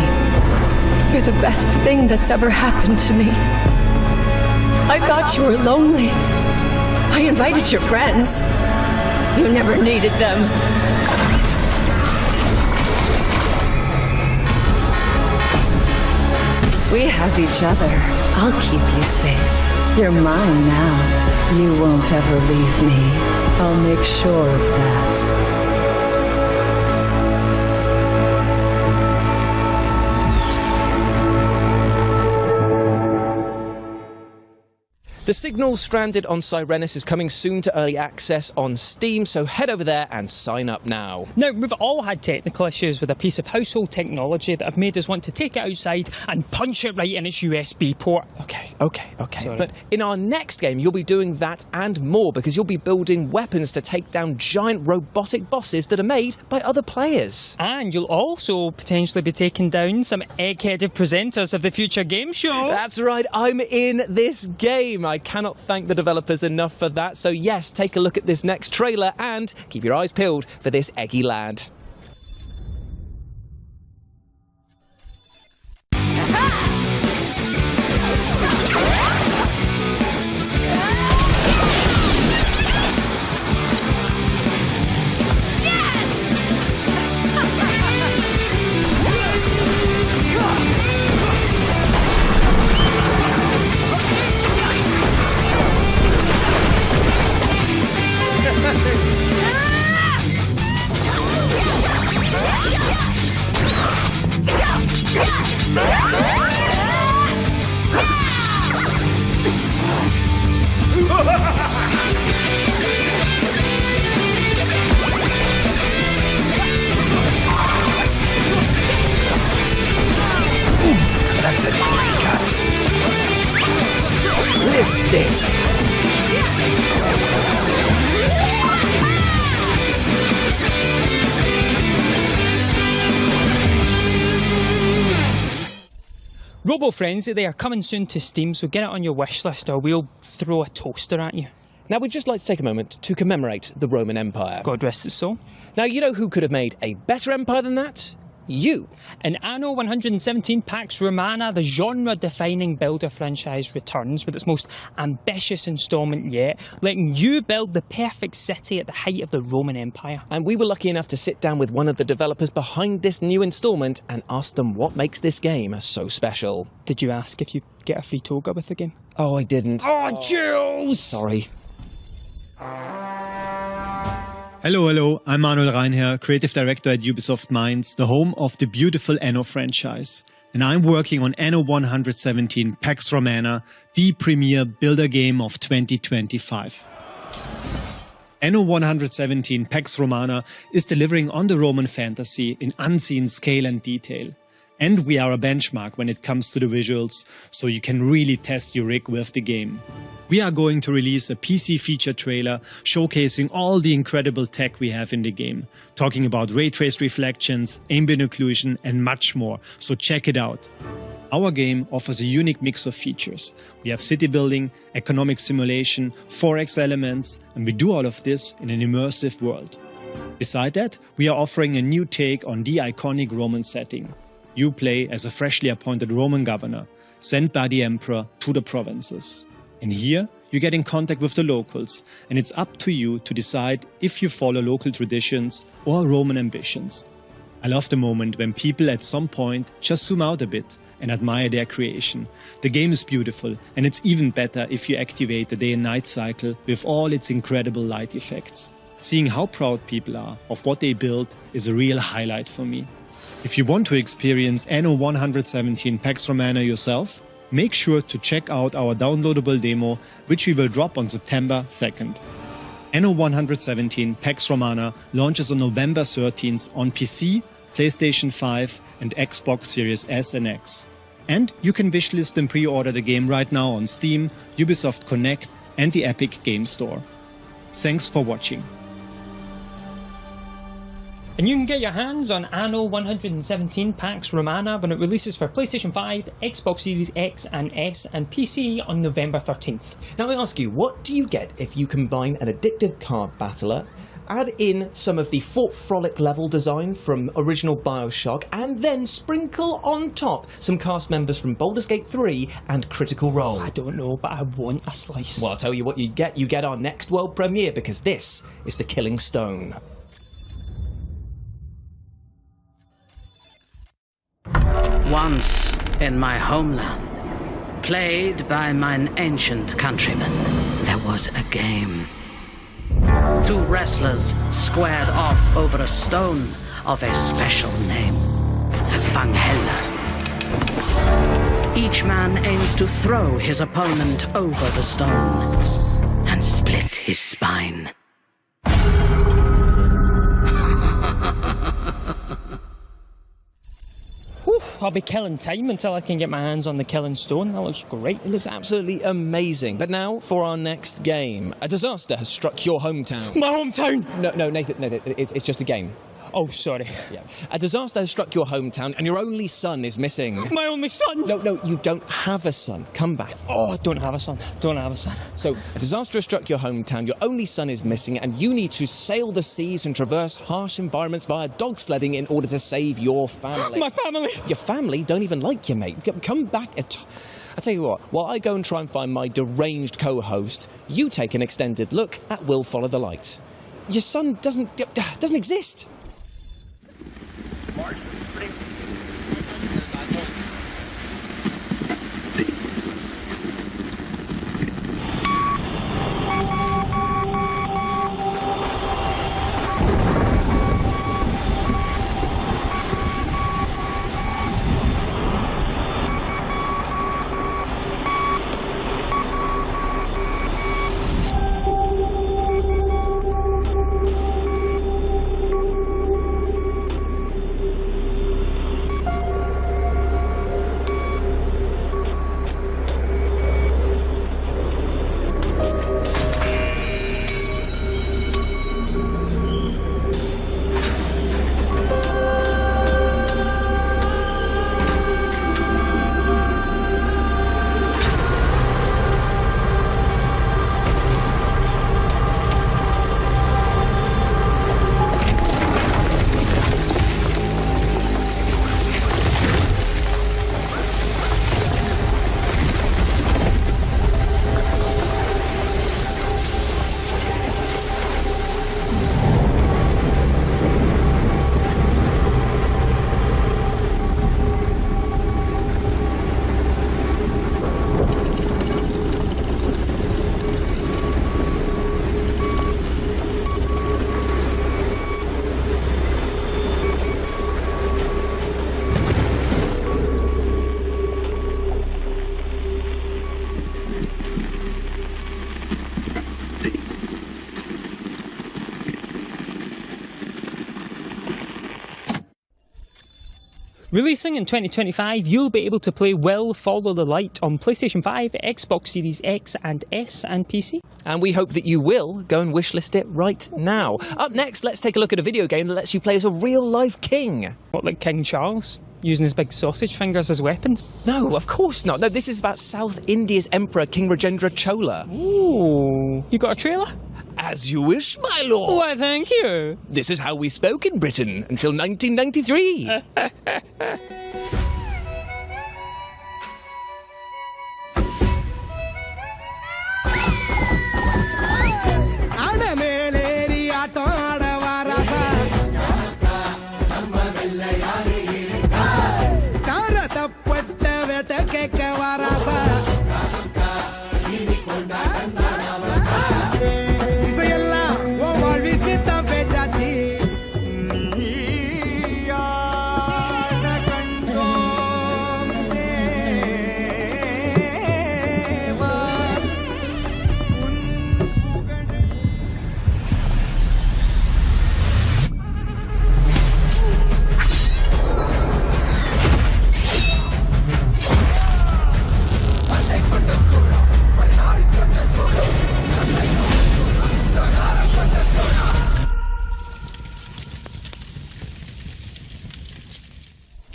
You're the best thing that's ever happened to me. I thought you were lonely. I invited your friends. You never needed them. We have each other. I'll keep you safe. You're mine now. You won't ever leave me. I'll make sure of that.
The Signal Stranded on Sirenis is coming soon to early access on Steam, so head over there and sign up now.
Now, we've all had technical issues with a piece of household technology that have made us want to take it outside and punch it right in its USB port.
Okay.
Sorry.
But in our next game, you'll be doing that and more, because you'll be building weapons to take down giant robotic bosses that are made by other players.
And you'll also potentially be taking down some egg-headed presenters of the future game show.
That's right, I'm in this game. I cannot thank the developers enough for that. So yes, take a look at this next trailer and keep your eyes peeled for this eggy lad. That's a deep cut. List this.
Robo Frenzy, they are coming soon to Steam, so get it on your wish list or we'll throw a toaster at you.
Now, we'd just like to take a moment to commemorate the Roman Empire.
God rest its soul.
Now, you know who could have made a better empire than that? You.
In Anno 117, Pax Romana, the genre-defining builder franchise returns with its most ambitious installment yet, letting you build the perfect city at the height of the Roman Empire.
And we were lucky enough to sit down with one of the developers behind this new installment and ask them what makes this game so special.
Did you ask if you get a free toga with the game?
Oh, I didn't.
Oh, Jules!
Sorry.
Hello, I'm Manuel Reinherr, Creative Director at Ubisoft Mainz, the home of the beautiful Anno franchise. And I'm working on Anno 117 Pax Romana, the premier builder game of 2025. Anno 117 Pax Romana is delivering on the Roman fantasy in unseen scale and detail. And we are a benchmark when it comes to the visuals, so you can really test your rig with the game. We are going to release a PC feature trailer showcasing all the incredible tech we have in the game, talking about ray traced reflections, ambient occlusion and much more, so check it out. Our game offers a unique mix of features. We have city building, economic simulation, 4X elements, and we do all of this in an immersive world. Beside that, we are offering a new take on the iconic Roman setting. You play as a freshly appointed Roman governor, sent by the emperor to the provinces. And here, you get in contact with the locals, and it's up to you to decide if you follow local traditions or Roman ambitions. I love the moment when people at some point just zoom out a bit and admire their creation. The game is beautiful, and it's even better if you activate the day and night cycle with all its incredible light effects. Seeing how proud people are of what they built is a real highlight for me. If you want to experience Anno 117 Pax Romana yourself, make sure to check out our downloadable demo, which we will drop on September 2nd. Anno 117 Pax Romana launches on November 13th on PC, PlayStation 5 and Xbox Series S and X. And you can wishlist and pre-order the game right now on Steam, Ubisoft Connect and the Epic Game Store. Thanks for watching.
And you can get your hands on Anno 117 Pax Romana when it releases for PlayStation 5, Xbox Series X and S and PC on November 13th.
Now I ask you, what do you get if you combine an addictive card battler, add in some of the Fort Frolic level design from original Bioshock, and then sprinkle on top some cast members from Baldur's Gate 3 and Critical Role?
I don't know, but I want a slice.
Well, I'll tell you what you get. You get our next world premiere, because this is The Killing Stone.
Once in my homeland, played by mine ancient countrymen, there was a game. Two wrestlers squared off over a stone of a special name, Fanghella. Each man aims to throw his opponent over the stone and split his spine.
Whew, I'll be killing time until I can get my hands on the Killing Stone. That looks great.
It looks absolutely amazing. But now for our next game. A disaster has struck your hometown.
My hometown?
No, Nathan, it's just a game.
Oh, sorry.
Yeah. A disaster has struck your hometown and your only son is missing.
My only son?
No, you don't have a son. Come back.
Oh, I don't have a son. Don't have a son.
So, a disaster has struck your hometown, your only son is missing, and you need to sail the seas and traverse harsh environments via dog sledding in order to save your family.
My family?
Your family don't even like you, mate. Come back. I tell you what, while I go and try and find my deranged co-host, you take an extended look at Will Follow the Light. Your son doesn't exist.
Releasing in 2025, you'll be able to play Will Follow the Light on PlayStation 5, Xbox Series X and S and PC.
And we hope that you will go and wishlist it right now. Up next, let's take a look at a video game that lets you play as a real-life king.
What, like King Charles? Using his big sausage fingers as weapons?
No, of course not. No, this is about South India's Emperor, King Rajendra Chola.
Ooh. You got a trailer?
As you wish, my lord.
Why, thank you.
This is how we spoke in Britain until 1993.
வேட்டை கேட்க வாராசா இசையெல்லாம் ஓ வாழ்வி சித்தம் பேச்சாச்சு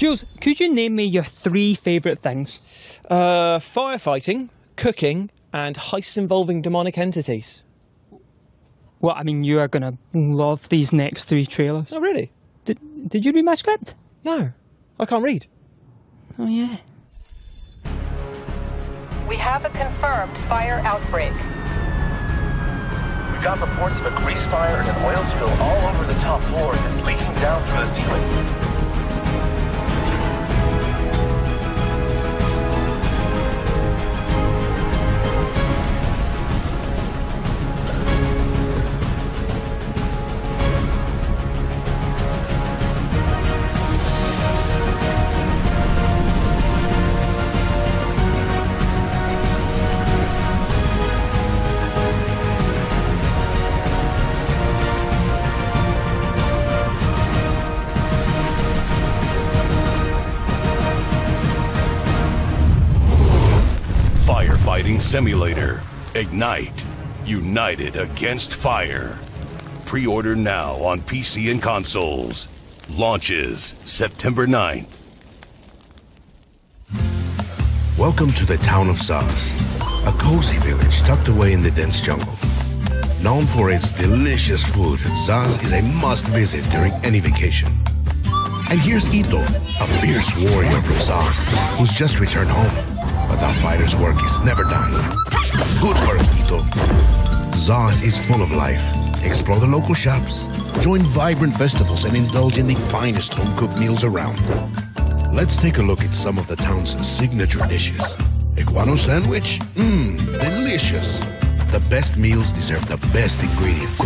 Jules, could you name me your 3 favourite things?
Firefighting, cooking, and heists involving demonic entities.
Well, I mean, you are going to love these next 3 trailers.
Oh, really?
Did you read my script?
No, I can't read.
Oh, yeah.
We have a confirmed fire outbreak.
We got reports of a grease fire and an oil spill all over the top floor that's leaking down through the ceiling.
Firefighting Simulator. Ignite. United against fire. Pre-order now on PC and consoles. Launches September 9th.
Welcome to the town of Zaz, a cozy village tucked away in the dense jungle. Known for its delicious food, Zaz is a must-visit during any vacation. And here's Ito, a fierce warrior from Zaz, who's just returned home. But the fighter's work is never done. Good work, Ito. Zaz is full of life. Explore the local shops, join vibrant festivals, and indulge in the finest home-cooked meals around. Let's take a look at some of the town's signature dishes. Iguano sandwich? Delicious. The best meals deserve the best ingredients.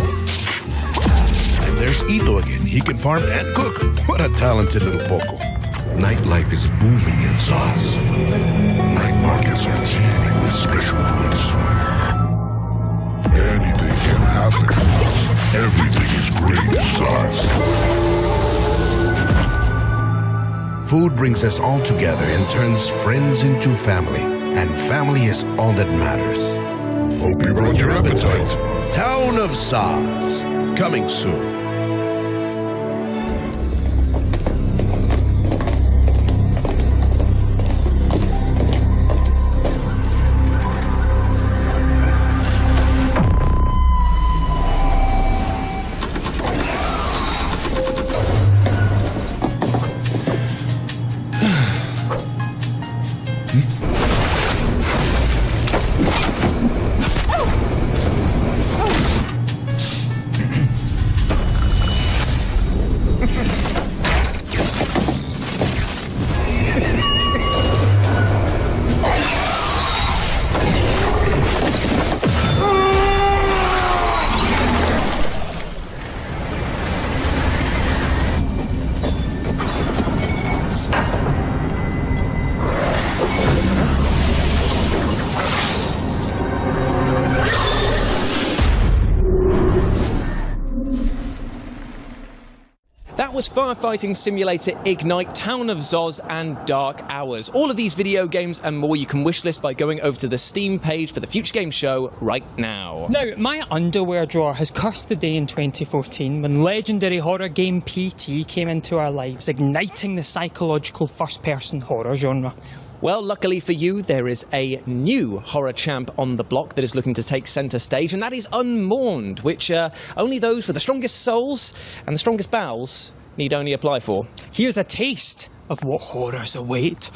And there's Ito again. He can farm and cook. What a talented little poco. Nightlife is booming in Zaz. Night markets are teeming with special goods. Anything can happen. Everything is great in Zaz. Food brings us all together and turns friends into family. And family is all that matters. Hope you brought your appetite. Town of Zaz. Coming soon.
Was Firefighting Simulator, Ignite, Town of Zaz, and Dark Hours. All of these video games and more you can wishlist by going over to the Steam page for the Future Game Show right now.
Now, my underwear drawer has cursed the day in 2014 when legendary horror game PT came into our lives, igniting the psychological first-person horror genre.
Well, luckily for you, there is a new horror champ on the block that is looking to take centre stage, and that is Unmourned, which only those with the strongest souls and the strongest bowels need only apply for.
Here's a taste of what horrors await.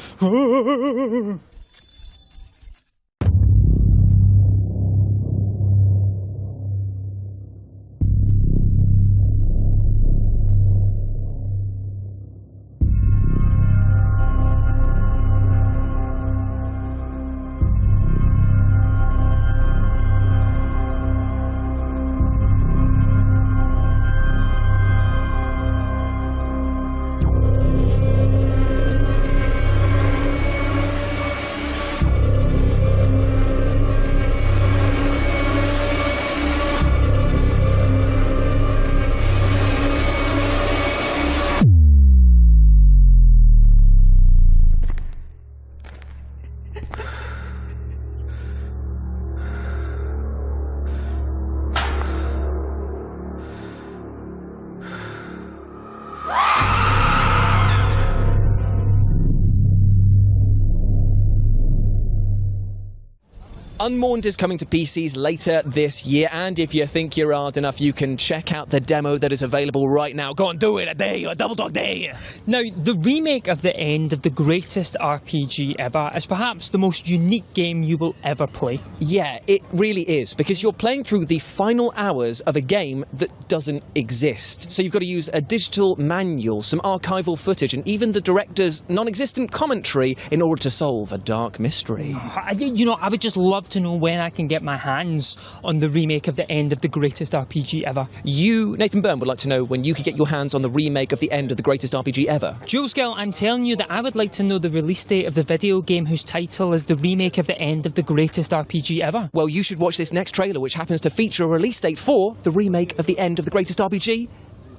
Unmourned is coming to PCs later this year, and if you think you're hard enough, you can check out the demo that is available right now. Go on, do it, a double dog day!
Now, the remake of the end of the greatest RPG ever is perhaps the most unique game you will ever play.
Yeah, it really is, because you're playing through the final hours of a game that doesn't exist. So you've got to use a digital manual, some archival footage, and even the director's non-existent commentary in order to solve a dark mystery.
You know, I would just love to know when I can get my hands on the remake of the end of the greatest RPG ever.
You, Nathan Byrne, would like to know when you could get your hands on the remake of the end of the greatest RPG ever.
Jules Gill, I'm telling you that I would like to know the release date of the video game whose title is the remake of the end of the greatest RPG ever.
Well, you should watch this next trailer, which happens to feature a release date for the remake of the end of the greatest RPG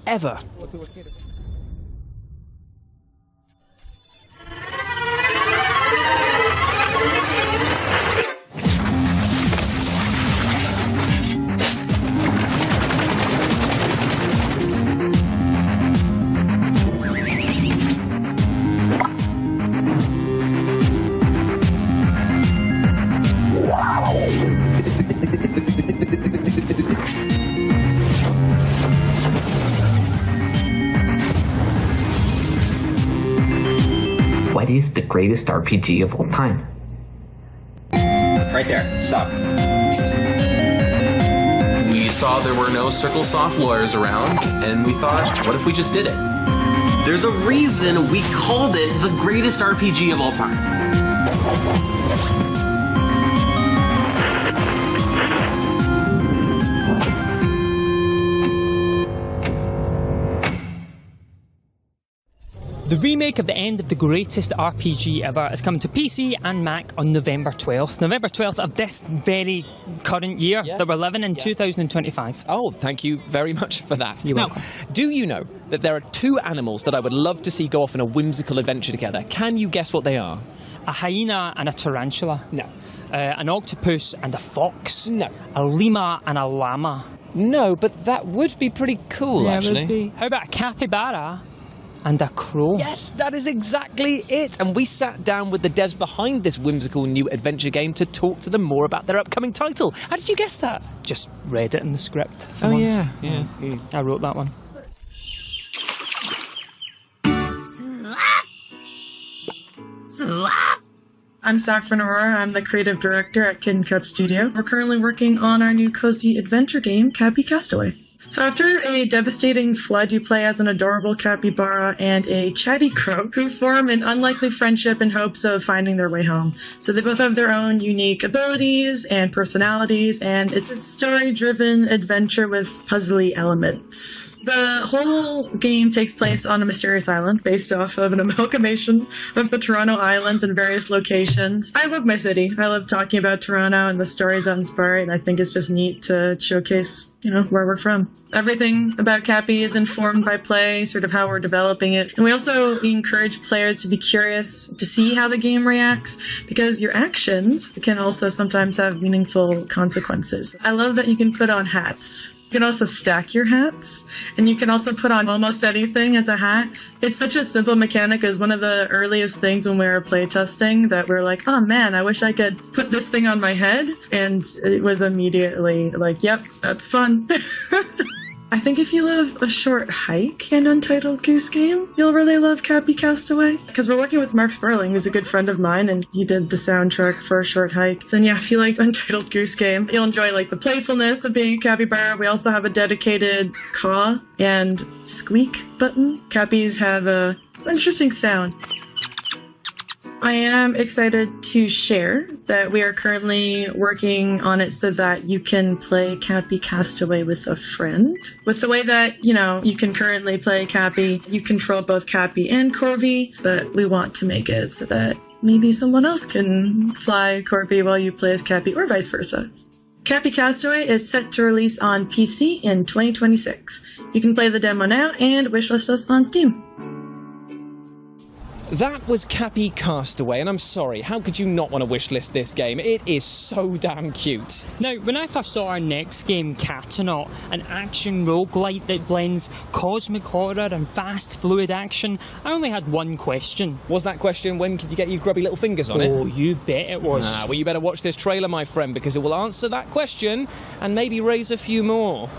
ever.
What is the greatest RPG of all time?
Right there. Stop. We saw there were no Circle Soft lawyers around, and we thought, what if we just did it? There's a reason we called it the greatest RPG of all time.
The remake of the end of the greatest RPG ever is coming to PC and Mac on November 12th. November 12th of this very current year that we're living in, 2025.
Oh, thank you very much for that.
You're
now,
welcome.
Do you know that there are two animals that I would love to see go off on a whimsical adventure together? Can you guess what they are?
A hyena and a tarantula.
No.
An octopus and a fox.
No.
A lemur and a llama.
No, but that would be pretty cool, actually.
Would be. How about a capybara and a crow?
Yes, that is exactly it. And we sat down with the devs behind this whimsical new adventure game to talk to them more about their upcoming title. How did you guess that?
Just read it in the script. If
Oh,
I'm
yeah,
honest.
yeah.
I wrote that one.
I'm Saffron Aurora. I'm the creative director at Kid Cup Studio. We're currently working on our new cozy adventure game, Cappy Castaway. So after a devastating flood, you play as an adorable capybara and a chatty crow who form an unlikely friendship in hopes of finding their way home. So they both have their own unique abilities and personalities, and it's a story-driven adventure with puzzly elements. The whole game takes place on a mysterious island based off of an amalgamation of the Toronto Islands and various locations. I love my city. I love talking about Toronto and the stories that inspire it, and I think it's just neat to showcase, where we're from. Everything about Cappy is informed by play, sort of how we're developing it. And we also encourage players to be curious to see how the game reacts, because your actions can also sometimes have meaningful consequences. I love that you can put on hats. You can also stack your hats, and you can also put on almost anything as a hat. It's such a simple mechanic. It was one of the earliest things when we were playtesting that we were like, oh man, I wish I could put this thing on my head. And it was immediately like, yep, that's fun. I think if you love a short hike and Untitled Goose Game, you'll really love Cappy Castaway. Because we're working with Mark Sperling, who's a good friend of mine, and he did the soundtrack for A Short Hike. Then yeah, if you liked Untitled Goose Game, you'll enjoy the playfulness of being a capybara. We also have a dedicated caw and squeak button. Cappies have an interesting sound. I am excited to share that we are currently working on it so that you can play Cappy Castaway with a friend. With the way that, you can currently play Cappy, you control both Cappy and Corby, but we want to make it so that maybe someone else can fly Corby while you play as Cappy, or vice versa. Cappy Castaway is set to release on PC in 2026. You can play the demo now and wishlist us on Steam.
That was Cappy Castaway, and I'm sorry, how could you not want to wishlist this game? It is so damn cute.
Now, when I first saw our next game, Catanaut, an action roguelite that blends cosmic horror and fast, fluid action, I only had one question.
Was that question, when could you get your grubby little fingers on it?
Oh, you bet it was.
Well, you better watch this trailer, my friend, because it will answer that question and maybe raise a few more.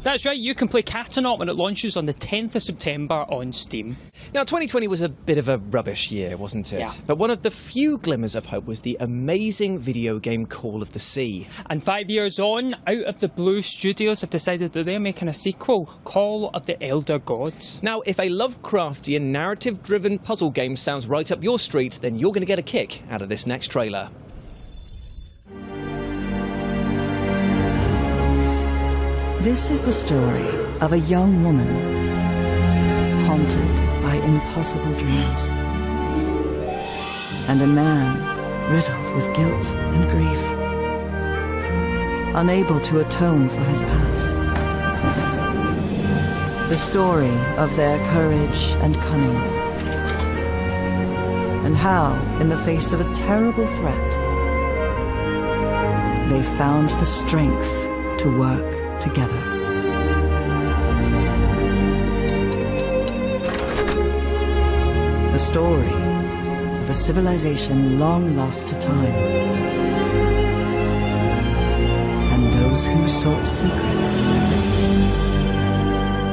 That's right, you can play Catanaut when it launches on the 10th of September on Steam.
Now, 2020 was a bit of a rubbish year, wasn't it?
Yeah.
But one of the few glimmers of hope was the amazing video game Call of the Sea.
And 5 years on, Out of the Blue Studios have decided that they're making a sequel, Call of the Elder Gods.
Now, if a Lovecraftian, narrative-driven puzzle game sounds right up your street, then you're going to get a kick out of this next trailer.
This is the story of a young woman haunted by impossible dreams, and a man riddled with guilt and grief, unable to atone for his past. The story of their courage and cunning, and how, in the face of a terrible threat, they found the strength to work together. The story of a civilization long lost to time, and those who sought secrets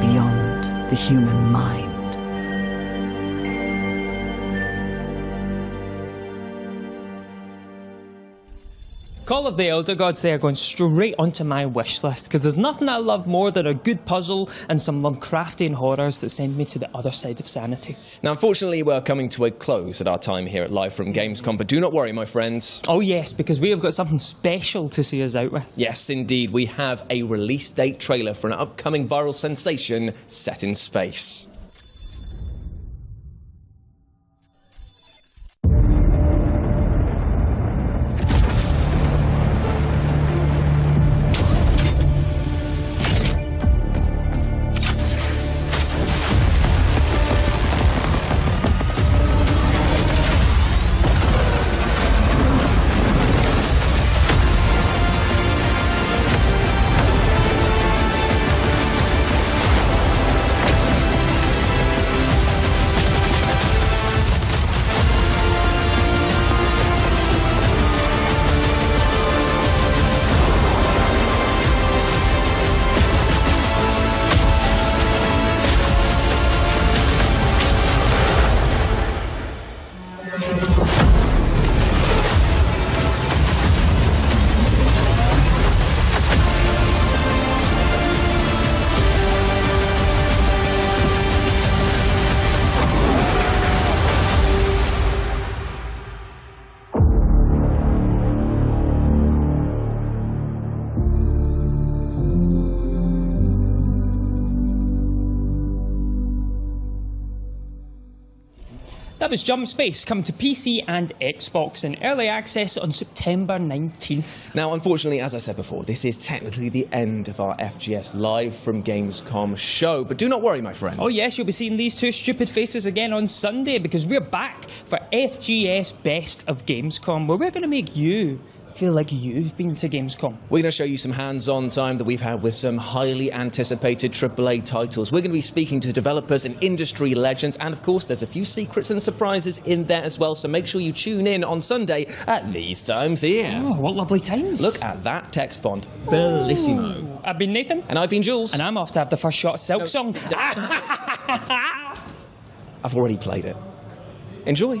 beyond the human mind.
Call of the Elder Gods, they are going straight onto my wish list, because there's nothing I love more than a good puzzle and some Lovecraftian horrors that send me to the other side of sanity.
Now, unfortunately, we're coming to a close at our time here at Live from Gamescom, but do not worry, my friends.
Oh yes, because we have got something special to see us out with.
Yes, indeed, we have a release date trailer for an upcoming viral sensation set in space.
That was Jump Space, coming to PC and Xbox in early access on September 19th.
Now, unfortunately, as I said before, this is technically the end of our FGS Live from Gamescom show. But do not worry, my friends.
Oh yes, you'll be seeing these two stupid faces again on Sunday, because we're back for FGS Best of Gamescom, where we're going to make you feel like you've been to Gamescom.
We're going to show you some hands-on time that we've had with some highly anticipated AAA titles. We're going to be speaking to developers and industry legends, and of course there's a few secrets and surprises in there as well, so make sure you tune in on Sunday at these times here.
Oh, what lovely times.
Look at that text font. Bellissimo.
Ooh. I've been Nathan.
And I've been Jules.
And I'm off to have the first shot of Silk Song.
I've already played it. Enjoy.